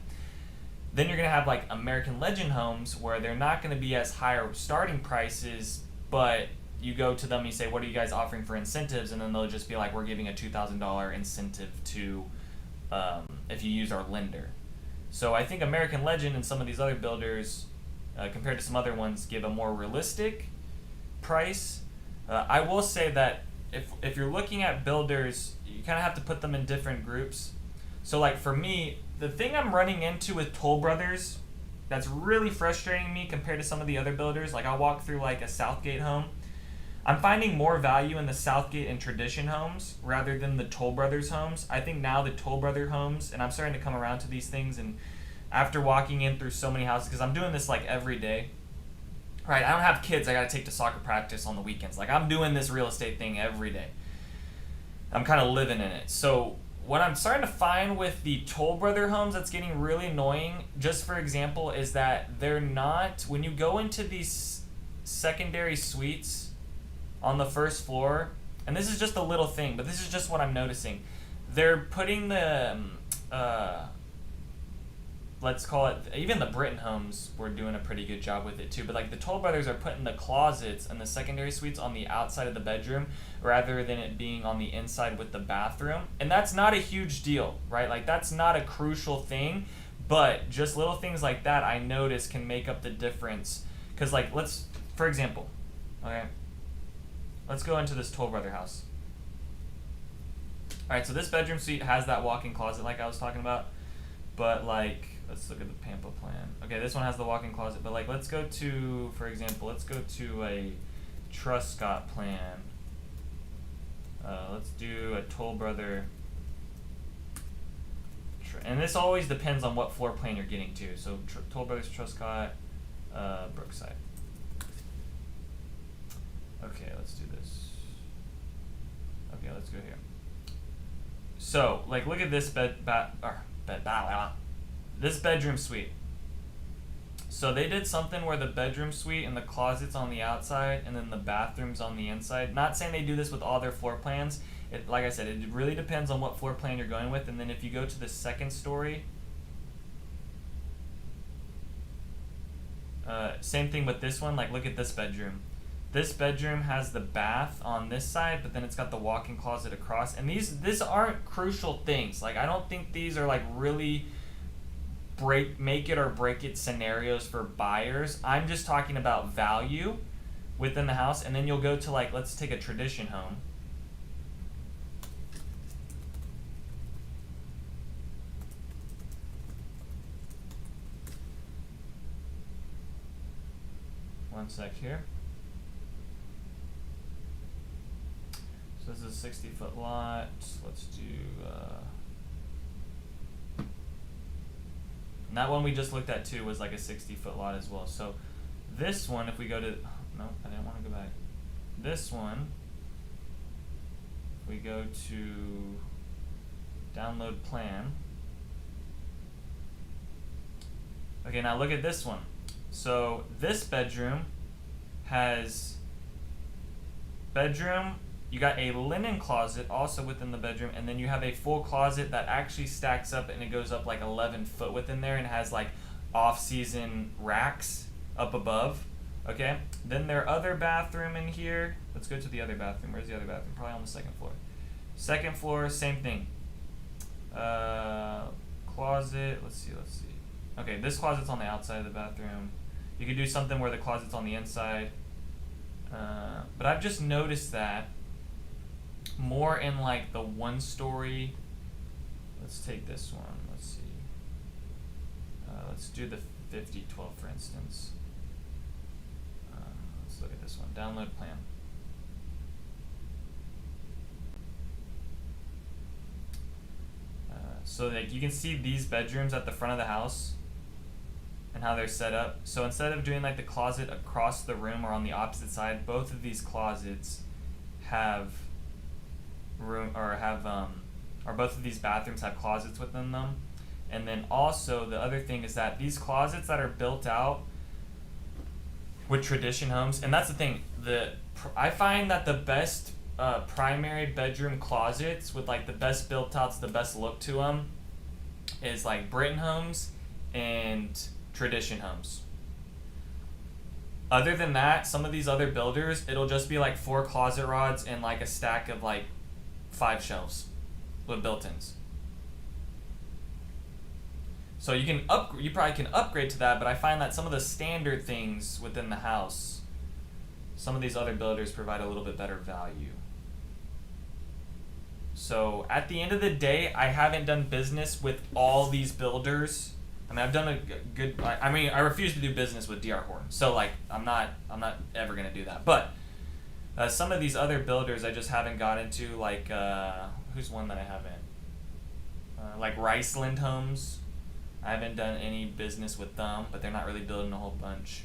[SPEAKER 1] Then you're gonna have like American Legend Homes, where they're not gonna be as higher starting prices, but you go to them and you say, what are you guys offering for incentives? And then they'll just be like, we're giving a $2,000 incentive to, if you use our lender. So I think American Legend and some of these other builders, compared to some other ones, give a more realistic price. I will say that if you're looking at builders, you kind of have to put them in different groups. So like for me, the thing I'm running into with Toll Brothers that's really frustrating me compared to some of the other builders, like I'll walk through like a Southgate home, I'm finding more value in the Southgate and Tradition homes rather than the Toll Brothers homes. I think now the Toll Brother homes, and I'm starting to come around to these things, and after walking in through so many houses, because I'm doing this like every day, right? I don't have kids I gotta take to soccer practice on the weekends. Like I'm doing this real estate thing every day. I'm kind of living in it. So what I'm starting to find with the Toll Brother homes that's getting really annoying, just for example, is that they're not, when you go into these secondary suites on the first floor, and this is just a little thing, but this is just what I'm noticing. They're putting the, let's call it, even the Britton homes were doing a pretty good job with it too, but like the Toll Brothers are putting the closets and the secondary suites on the outside of the bedroom rather than it being on the inside with the bathroom. And that's not a huge deal, right? Like that's not a crucial thing, but just little things like that I notice can make up the difference. Cause like let's, for example, okay, let's go into this Toll Brother house. Alright, so this bedroom suite has that walk-in closet like I was talking about, but like, let's look at the Pampa plan. Okay, this one has the walk-in closet, but like let's go to, for example, let's go to a Truscott plan. Let's do a Toll Brother, and this always depends on what floor plan you're getting to. So Toll Brothers Truscott, Brookside. Okay, let's do this. Okay, let's go here. So, like, look at this this bedroom suite. So they did something where the bedroom suite and the closet's on the outside and then the bathroom's on the inside. Not saying they do this with all their floor plans. It, like I said, it really depends on what floor plan you're going with. And then if you go to the second story, same thing with this one. Like, look at this bedroom. This bedroom has the bath on this side, but then it's got the walk-in closet across. And these aren't crucial things. Like, I don't think these are like really make it or break it scenarios for buyers. I'm just talking about value within the house. And then you'll go to, like, let's take a Tradition home. One sec here. So this is a 60-foot lot. Let's do, and that one we just looked at too was like a 60-foot lot as well. So this one, if we go to, no, I didn't want to go back. This one, if we go to download plan. Okay, now look at this one. So this bedroom has bedroom, you got a linen closet also within the bedroom, and then you have a full closet that actually stacks up and it goes up like 11 foot within there and has like off-season racks up above. Okay, then their other bathroom in here, let's go to the other bathroom. Where's the other bathroom? Probably on the second floor. Second floor, same thing. Closet, let's see. Okay, this closet's on the outside of the bathroom. You could do something where the closet's on the inside. But I've just noticed that more in like the one-story. Let's take this one. Let's see. Let's do the 5012 for instance. Let's look at this one. Download plan. So like you can see these bedrooms at the front of the house and how they're set up. So instead of doing like the closet across the room or on the opposite side, both of these closets have room or have or both of these bathrooms have closets within them. And then also the other thing is that these closets that are built out with Tradition homes, and that's the thing, I find that the best primary bedroom closets with like the best built outs, the best look to them is like Britton homes and Tradition homes. Other than that, some of these other builders, it'll just be like 4 closet rods and like a stack of like 5 shelves with built-ins. So you probably can upgrade to that, but I find that some of the standard things within the house, some of these other builders provide a little bit better value. So at the end of the day, I haven't done business with all these builders. I mean, I've done a good. I mean, I refuse to do business with DR Horton. So like, I'm not ever gonna do that. But some of these other builders, I just haven't got into. Like, who's one that I haven't? Like Riceland Homes. I haven't done any business with them, but they're not really building a whole bunch.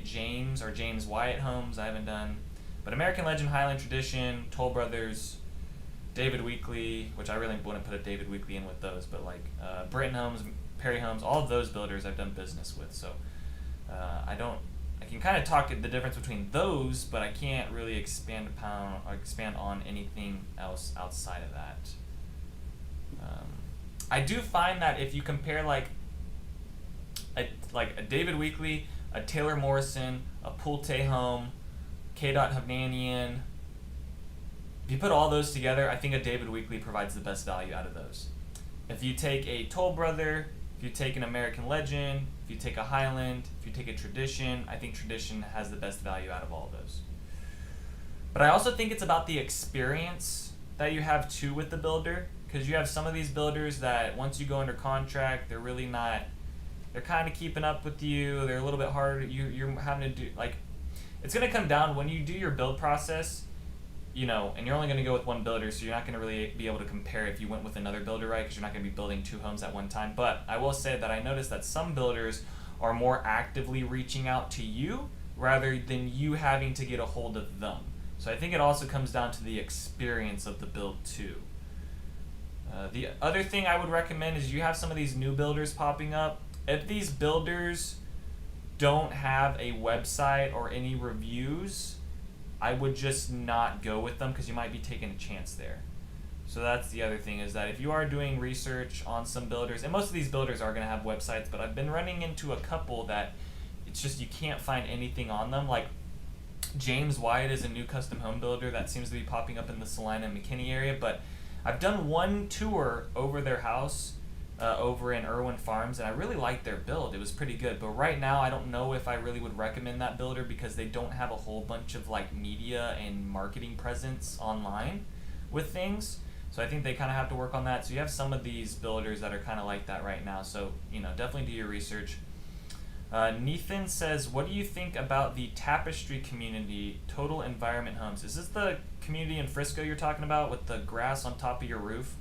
[SPEAKER 1] James Wyatt Homes, I haven't done. But American Legend, Highland Tradition, Toll Brothers, David Weekley, which I really wouldn't put a David Weekley in with those, but like Britton Homes, Perry Homes, all of those builders I've done business with. So I can kind of talk the difference between those, but I can't really expand on anything else outside of that. I do find that if you compare like a David Weekley, a Taylor Morrison, a Pulte Home, K. Hovnanian, if you put all those together, I think a David Weekley provides the best value out of those. If you take a Toll Brother, if you take an American Legend, if you take a Highland, if you take a Tradition, I think Tradition has the best value out of all of those. But I also think it's about the experience that you have too with the builder, because you have some of these builders that once you go under contract, they're really not, they're kind of keeping up with you, they're a little bit harder, you're having to do, like, it's going to come down when you do your build process, you know, and you're only going to go with one builder, so you're not going to really be able to compare if you went with another builder, right? Because you're not going to be building 2 homes at one time. But I will say that I noticed that some builders are more actively reaching out to you rather than you having to get a hold of them. So I think it also comes down to the experience of the build too. The other thing I would recommend is you have some of these new builders popping up. If these builders don't have a website or any reviews, I would just not go with them because you might be taking a chance there. So that's the other thing, is that if you are doing research on some builders, and most of these builders are going to have websites, but I've been running into a couple that it's just you can't find anything on them. Like James Wyatt is a new custom home builder that seems to be popping up in the Salina and McKinney area, but I've done one tour over their house over in Irwin Farms, and I really liked their build. It was pretty good, but right now I don't know if I really would recommend that builder because they don't have a whole bunch of like media and marketing presence online with things. So I think they kind of have to work on that. So you have some of these builders that are kind of like that right now. So, you know, definitely do your research. Nathan says, what do you think about the Tapestry community, Total Environment Homes? Is this the community in Frisco you're talking about with the grass on top of your roof?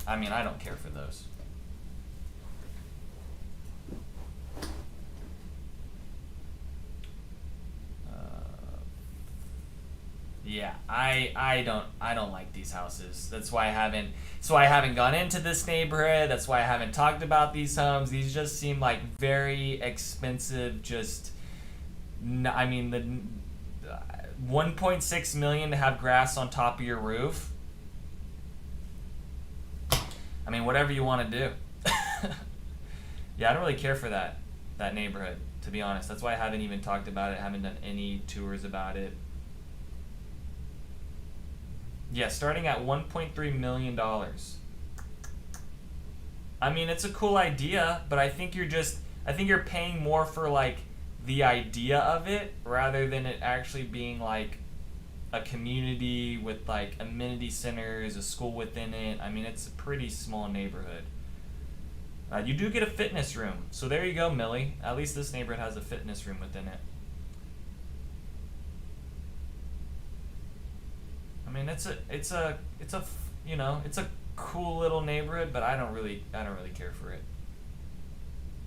[SPEAKER 1] I mean, I don't care for those. Yeah, I don't like these houses. That's why I haven't gone into this neighborhood. That's why I haven't talked about these homes. These just seem like very expensive. I mean, the 1.6 million to have grass on top of your roof. I mean, whatever you want to do. Yeah, I don't really care for that neighborhood, to be honest. That's why I haven't even talked about it. I haven't done any tours about it. Yeah, starting at $1.3 million. I mean, it's a cool idea, but I think you're paying more for like the idea of it rather than it actually being like a community with like amenity centers, a school within it. I mean, it's a pretty small neighborhood. You do get a fitness room, so there you go, Millie. At least this neighborhood has a fitness room within it. I mean, it's a you know, it's a cool little neighborhood, but I don't really care for it.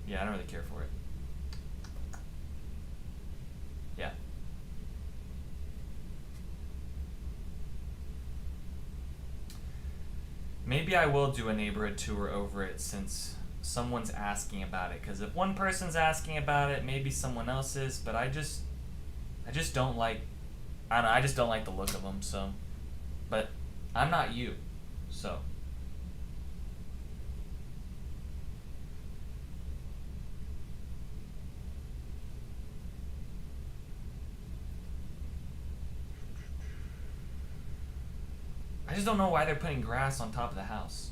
[SPEAKER 1] Yeah, I don't really care for it. Yeah. Maybe I will do a neighborhood tour over it since someone's asking about it. Because if one person's asking about it, maybe someone else is. But I just don't like. I don't know. I just don't like the look of them. So, but I'm not you, so. just don't know why they're putting grass on top of the house.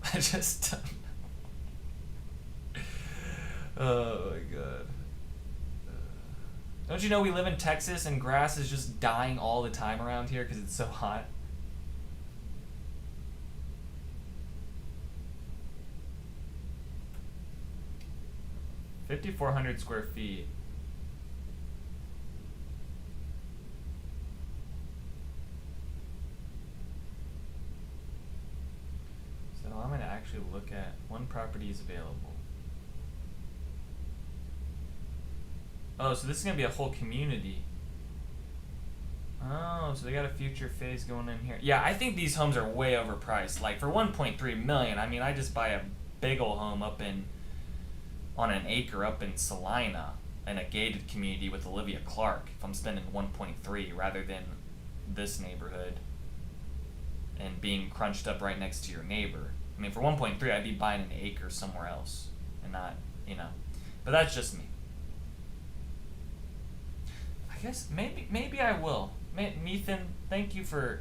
[SPEAKER 1] I just don't know. Oh my god. Don't you know we live in Texas and grass is just dying all the time around here because it's so hot? $5,400 square feet. So I'm going to actually look at one property is available. Oh, so this is going to be a whole community. Oh, so they got a future phase going in here. Yeah, I think these homes are way overpriced. Like for 1.3 million, I mean, I just buy a big old home on an acre up in Salina in a gated community with Olivia Clark if I'm spending 1.3 rather than this neighborhood and being crunched up right next to your neighbor. I mean, for 1.3, I'd be buying an acre somewhere else and not, but that's just me. I guess maybe I will. Nathan, thank you for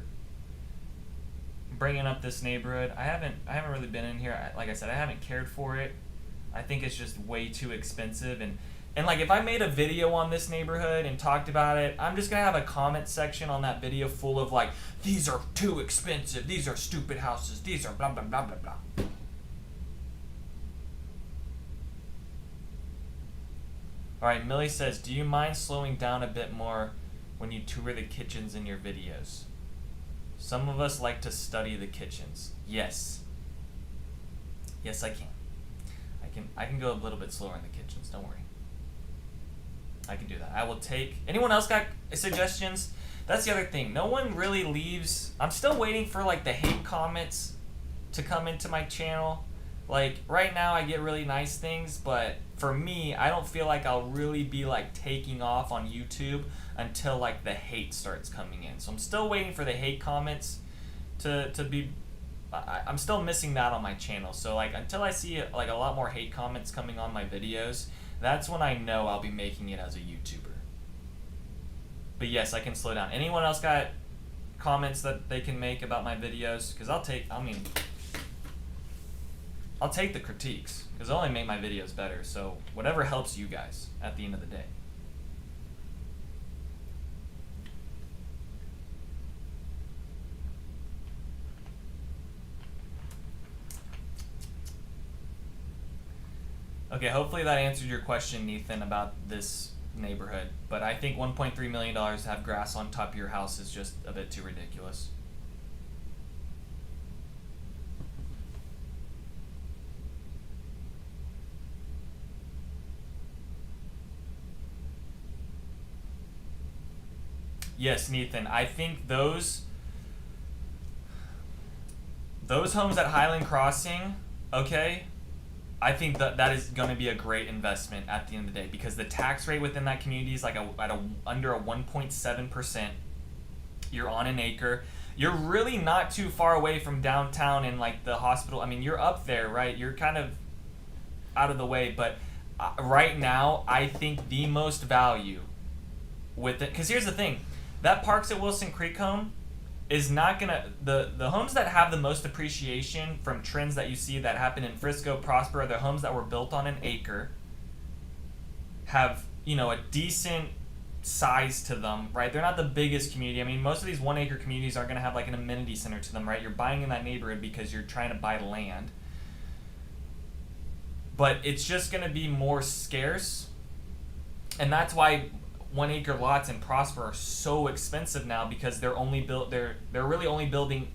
[SPEAKER 1] bringing up this neighborhood. I haven't really been in here. Like I said, I haven't cared for it. I think it's just way too expensive, and like if I made a video on this neighborhood and talked about it, I'm just gonna have a comment section on that video full of like, these are too expensive, these are stupid houses, these are blah blah blah blah blah. Alright, Millie says, do you mind slowing down a bit more when you tour the kitchens in your videos? Some of us like to study the kitchens. Yes. Yes, I can. I can go a little bit slower in the kitchens, don't worry. I can do that. I will take... Anyone else got suggestions? That's the other thing. No one really leaves... I'm still waiting for like the hate comments to come into my channel. Like right now I get really nice things, but for me, I don't feel like I'll really be like taking off on YouTube until like the hate starts coming in. So I'm still waiting for the hate comments to be... I'm still missing that on my channel. So like until I see like a lot more hate comments coming on my videos, that's when I know I'll be making it as a YouTuber. But yes, I can slow down. Anyone else got comments that they can make about my videos? Because I'll take the critiques because it'll only make my videos better. So whatever helps you guys at the end of the day. Okay, hopefully that answered your question, Nathan, about this neighborhood. But I think $1.3 million to have grass on top of your house is just a bit too ridiculous. Yes, Nathan, I think those homes at Highland Crossing, okay, I think that is going to be a great investment at the end of the day because the tax rate within that community is like under a 1.7%. You're on an acre. You're really not too far away from downtown and like the hospital. I mean, you're up there, right? You're kind of out of the way, but right now, I think the most value with it, because here's the thing, that Parks at Wilson Creek home is not gonna, the homes that have the most appreciation from trends that you see that happen in Frisco, Prosper, are the homes that were built on an acre, have, a decent size to them, right? They're not the biggest community. I mean, most of these 1 acre communities aren't gonna have like an amenity center to them, right? You're buying in that neighborhood because you're trying to buy land. But it's just gonna be more scarce. And that's why 1 acre lots in Prosper are so expensive now because they're really only building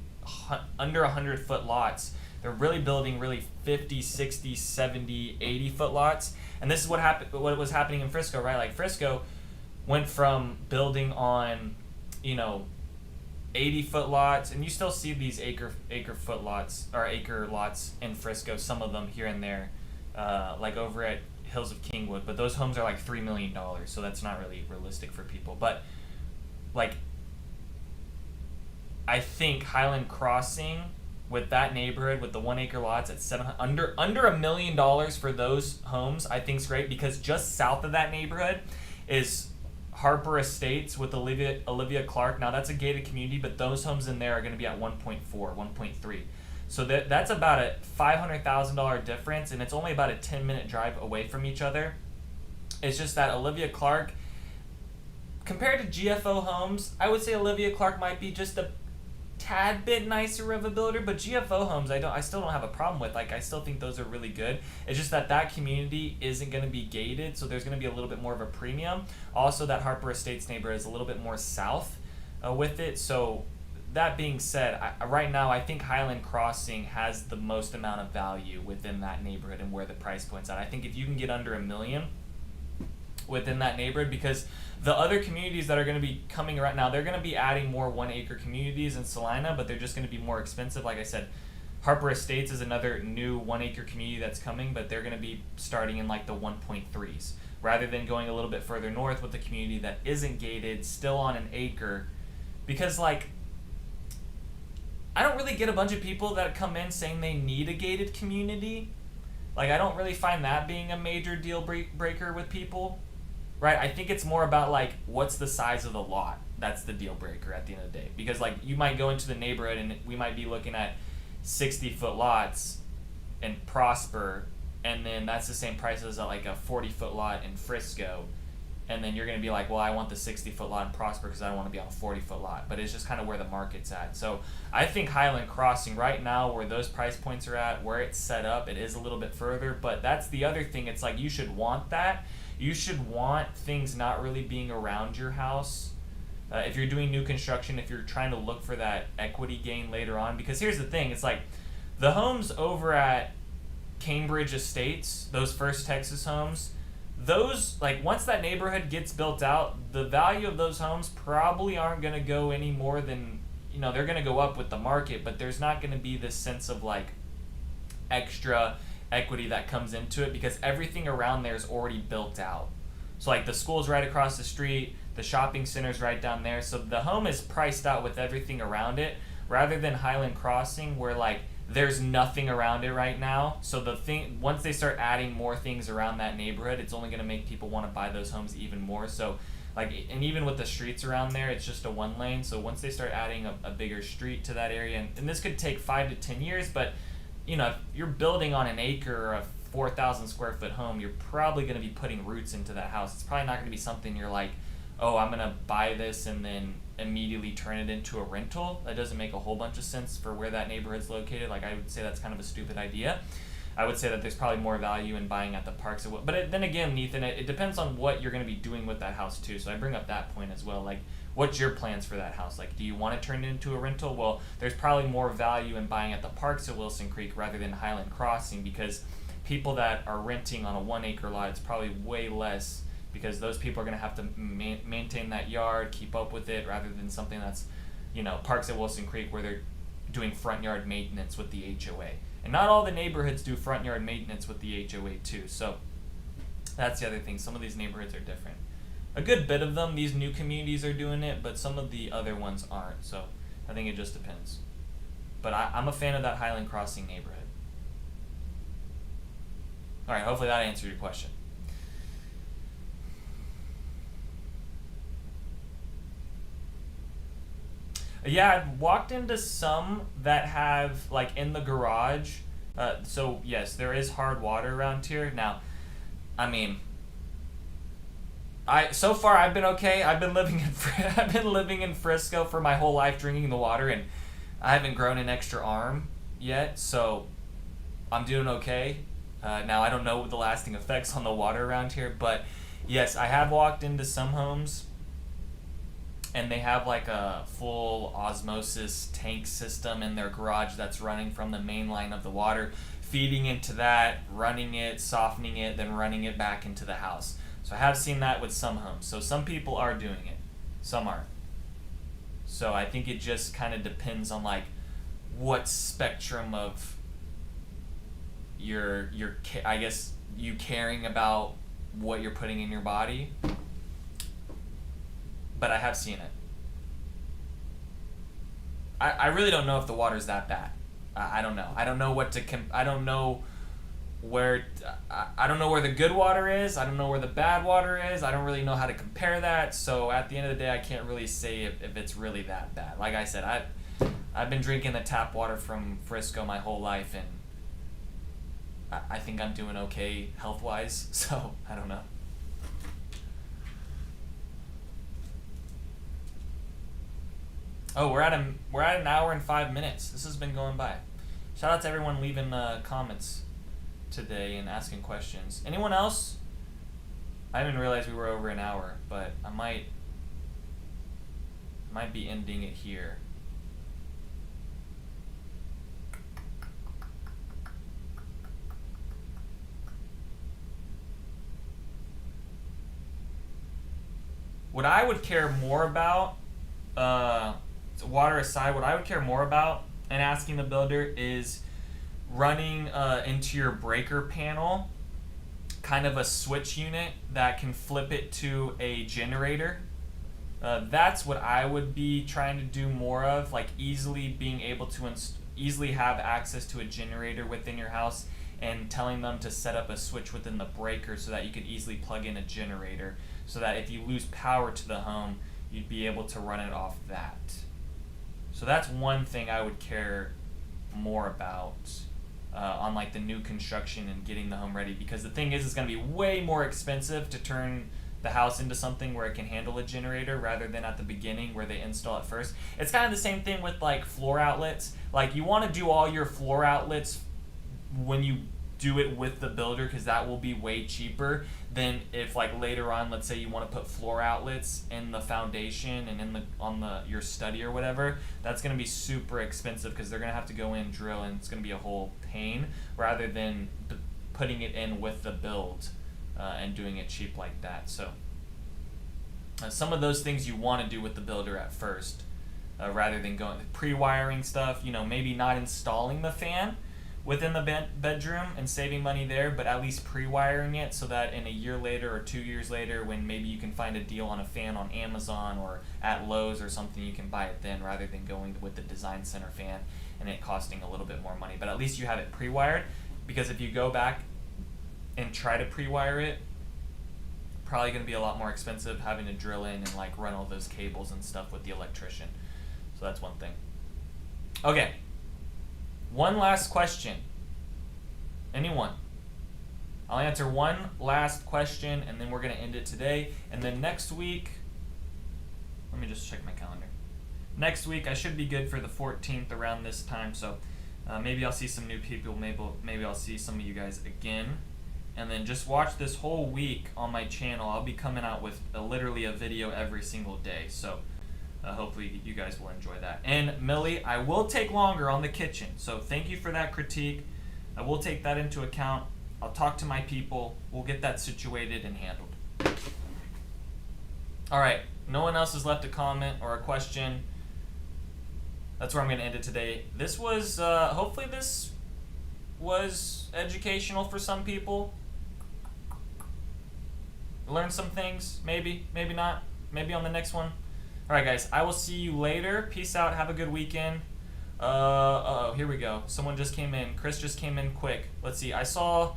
[SPEAKER 1] under 100-foot lots. They're really building 50, 60, 70, 80-foot lots. And this is what was happening in Frisco, right? Like Frisco went from building on, 80-foot lots, and you still see these acre lots in Frisco, some of them here and there, like over at Hills of Kingwood, but those homes are like $3 million, so that's not really realistic for people. But like, I think Highland Crossing with that neighborhood with the 1 acre lots at under $1 million for those homes, I think is great because just south of that neighborhood is Harper Estates with Olivia Clark. Now that's a gated community, but those homes in there are going to be at 1.4, 1.3. So that's about a $500,000 difference, and it's only about a 10-minute drive away from each other. It's just that Olivia Clark, compared to GFO homes, I would say Olivia Clark might be just a tad bit nicer of a builder, but GFO homes I still don't have a problem with. Like, I still think those are really good. It's just that community isn't going to be gated, so there's going to be a little bit more of a premium. Also, that Harper Estates neighborhood is a little bit more south with it. So that being said, right now I think Highland Crossing has the most amount of value within that neighborhood and where the price point's at. I think if you can get under $1 million within that neighborhood, because the other communities that are going to be coming around now, they're going to be adding more 1-acre communities in Salina, but they're just going to be more expensive. Like I said, Harper Estates is another new 1-acre community that's coming, but they're going to be starting in like the 1.3s, rather than going a little bit further north with a community that isn't gated, still on an acre. Because, like, I don't really get a bunch of people that come in saying they need a gated community. Like, I don't really find that being a major deal breaker with people, right? I think it's more about, like, what's the size of the lot. That's the deal breaker at the end of the day. Because, like, you might go into the neighborhood and we might be looking at 60-foot lots in Prosper, and then that's the same price as like a 40-foot lot in Frisco. And then you're going to be like, well, I want the 60-foot lot in Prosper because I don't want to be on a 40-foot lot. But it's just kind of where the market's at. So I think Highland Crossing right now, where those price points are at, where it's set up, it is a little bit further. But that's the other thing. It's like you should want that. You should want things not really being around your house. If you're doing new construction, if you're trying to look for that equity gain later on. Because here's the thing. It's like the homes over at Cambridge Estates, those First Texas homes, those, like, once that neighborhood gets built out, the value of those homes probably aren't going to go any more than, they're going to go up with the market, but there's not going to be this sense of, like, extra equity that comes into it because everything around there is already built out. So, like, the school's right across the street, the shopping center's right down there, so the home is priced out with everything around it, rather than Highland Crossing where, like, there's nothing around it right now. So once they start adding more things around that neighborhood, it's only going to make people want to buy those homes even more. So, like, and even with the streets around there, it's just a 1-lane. So once they start adding a bigger street to that area, and this could take 5 to 10 years, but if you're building on an acre or a 4,000 square foot home, you're probably going to be putting roots into that house. It's probably not going to be something you're like, oh, I'm going to buy this and then immediately turn it into a rental. That doesn't make a whole bunch of sense for where that neighborhood's located. Like, I would say that's kind of a stupid idea. I would say that there's probably more value in buying at the parks. But then again, Nathan, it depends on what you're going to be doing with that house too. So I bring up that point as well. Like, what's your plans for that house? Like, do you want to turn it into a rental? Well, there's probably more value in buying at the parks at Wilson Creek rather than Highland Crossing, because people that are renting on a 1-acre lot, it's probably way less, because those people are going to have to maintain that yard, keep up with it, rather than something that's, parks at Wilson Creek where they're doing front yard maintenance with the HOA. And not all the neighborhoods do front yard maintenance with the HOA too. So that's the other thing. Some of these neighborhoods are different. A good bit of them, these new communities are doing it, but some of the other ones aren't. So I think it just depends. But I'm a fan of that Highland Crossing neighborhood. All right, hopefully that answered your question. Yeah, I've walked into some that have, like, in the garage. So yes, there is hard water around here. Now, I mean, so far I've been okay. I've been living in Frisco for my whole life, drinking the water, and I haven't grown an extra arm yet, so I'm doing okay. Now I don't know the lasting effects on the water around here, but yes, I have walked into some homes and they have like a full osmosis tank system in their garage that's running from the main line of the water, feeding into that, running it, softening it, then running it back into the house. So I have seen that with some homes. So some people are doing it, some aren't. So I think it just kind of depends on, like, what spectrum of your I guess you caring about what you're putting in your body. But I have seen it. I really don't know if the water's that bad. I don't know. I don't know what to I don't know where I don't know where the good water is. I don't know where the bad water is. I don't really know how to compare that. So at the end of the day, I can't really say if it's really that bad. Like I said, I've been drinking the tap water from Frisco my whole life, and I think I'm doing okay health-wise. So I don't know. Oh, we're at an hour and 5 minutes. This has been going by. Shout out to everyone leaving comments today and asking questions. Anyone else? I didn't realize we were over an hour, but I might be ending it here. What I would care more about, water aside, what I would care more about and asking the builder is running into your breaker panel kind of a switch unit that can flip it to a generator. That's what I would be trying to do more of, like easily being able to easily have access to a generator within your house and telling them to set up a switch within the breaker so that you could easily plug in a generator so that if you lose power to the home, you'd be able to run it off that. So that's one thing I would care more about on like the new construction and getting the home ready, because the thing is, it's going to be way more expensive to turn the house into something where it can handle a generator rather than at the beginning where they install it first. It's kind of the same thing with like floor outlets. Like you want to do all your floor outlets when you do it with the builder, because that will be way cheaper than if like later on, let's say you want to put floor outlets in the foundation and in the your study or whatever. That's going to be super expensive because they're going to have to go in, drill, and it's going to be a whole pain rather than putting it in with the build and doing it cheap like that. So some of those things you want to do with the builder at first rather than going pre-wiring stuff, you know, maybe not installing the fan within the bedroom and saving money there, but at least pre-wiring it so that in a year later or 2 years later, when maybe you can find a deal on a fan on Amazon or at Lowe's or something, you can buy it then rather than going with the design center fan and it costing a little bit more money. But at least you have it pre-wired, because if you go back and try to pre-wire it, probably going to be a lot more expensive having to drill in and like run all those cables and stuff with the electrician. So that's one thing. Okay. One last question. Anyone? I'll answer one last question and then we're going to end it today. And then next week, let me just check my calendar. Next week I should be good for the 14th around this time. So maybe I'll see some new people. Maybe I'll see some of you guys again. And then just watch this whole week on my channel. I'll be coming out with literally a video every single day. So hopefully you guys will enjoy that. And Millie, I will take longer on the kitchen. So thank you for that critique. I will take that into account. I'll talk to my people. We'll get that situated and handled. All right. No one else has left a comment or a question. That's where I'm going to end it today. This was, hopefully this was educational for some people. Learn some things, maybe, maybe not. Maybe on the next one. All right, guys, I will see you later. Peace out. Have a good weekend. Uh-oh, here we go. Someone just came in. Chris just came in quick. Let's see. I saw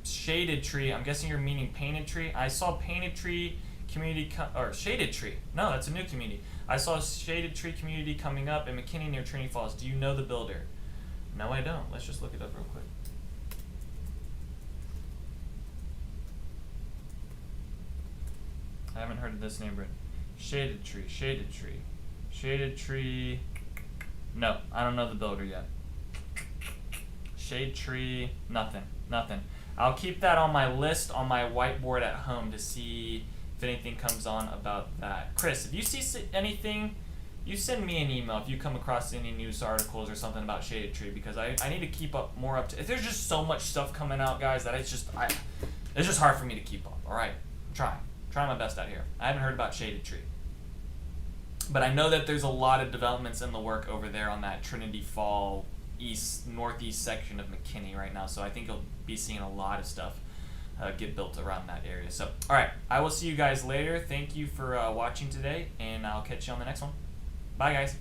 [SPEAKER 1] Shaded Tree. I'm guessing you're meaning Painted Tree. I saw Painted Tree Community, or Shaded Tree. No, that's a new community. I saw Shaded Tree Community coming up in McKinney near Trinity Falls. Do you know the builder? No, I don't. Let's just look it up real quick. I haven't heard of this name written. Shaded Tree, Shaded Tree, Shaded Tree. No, I don't know the builder yet. Shade Tree, nothing. I'll keep that on my list on my whiteboard at home to see if anything comes on about that. Chris, if you see anything, you send me an email if you come across any news articles or something about Shaded Tree, because I need to keep up more up to. If there's just so much stuff coming out, guys, that it's just hard for me to keep up. All right, I'm trying my best out here. I haven't heard about Shaded Tree. But I know that there's a lot of developments in the work over there on that Trinity Fall northeast section of McKinney right now. So I think you'll be seeing a lot of stuff get built around that area. So, all right, I will see you guys later. Thank you for watching today, and I'll catch you on the next one. Bye, guys.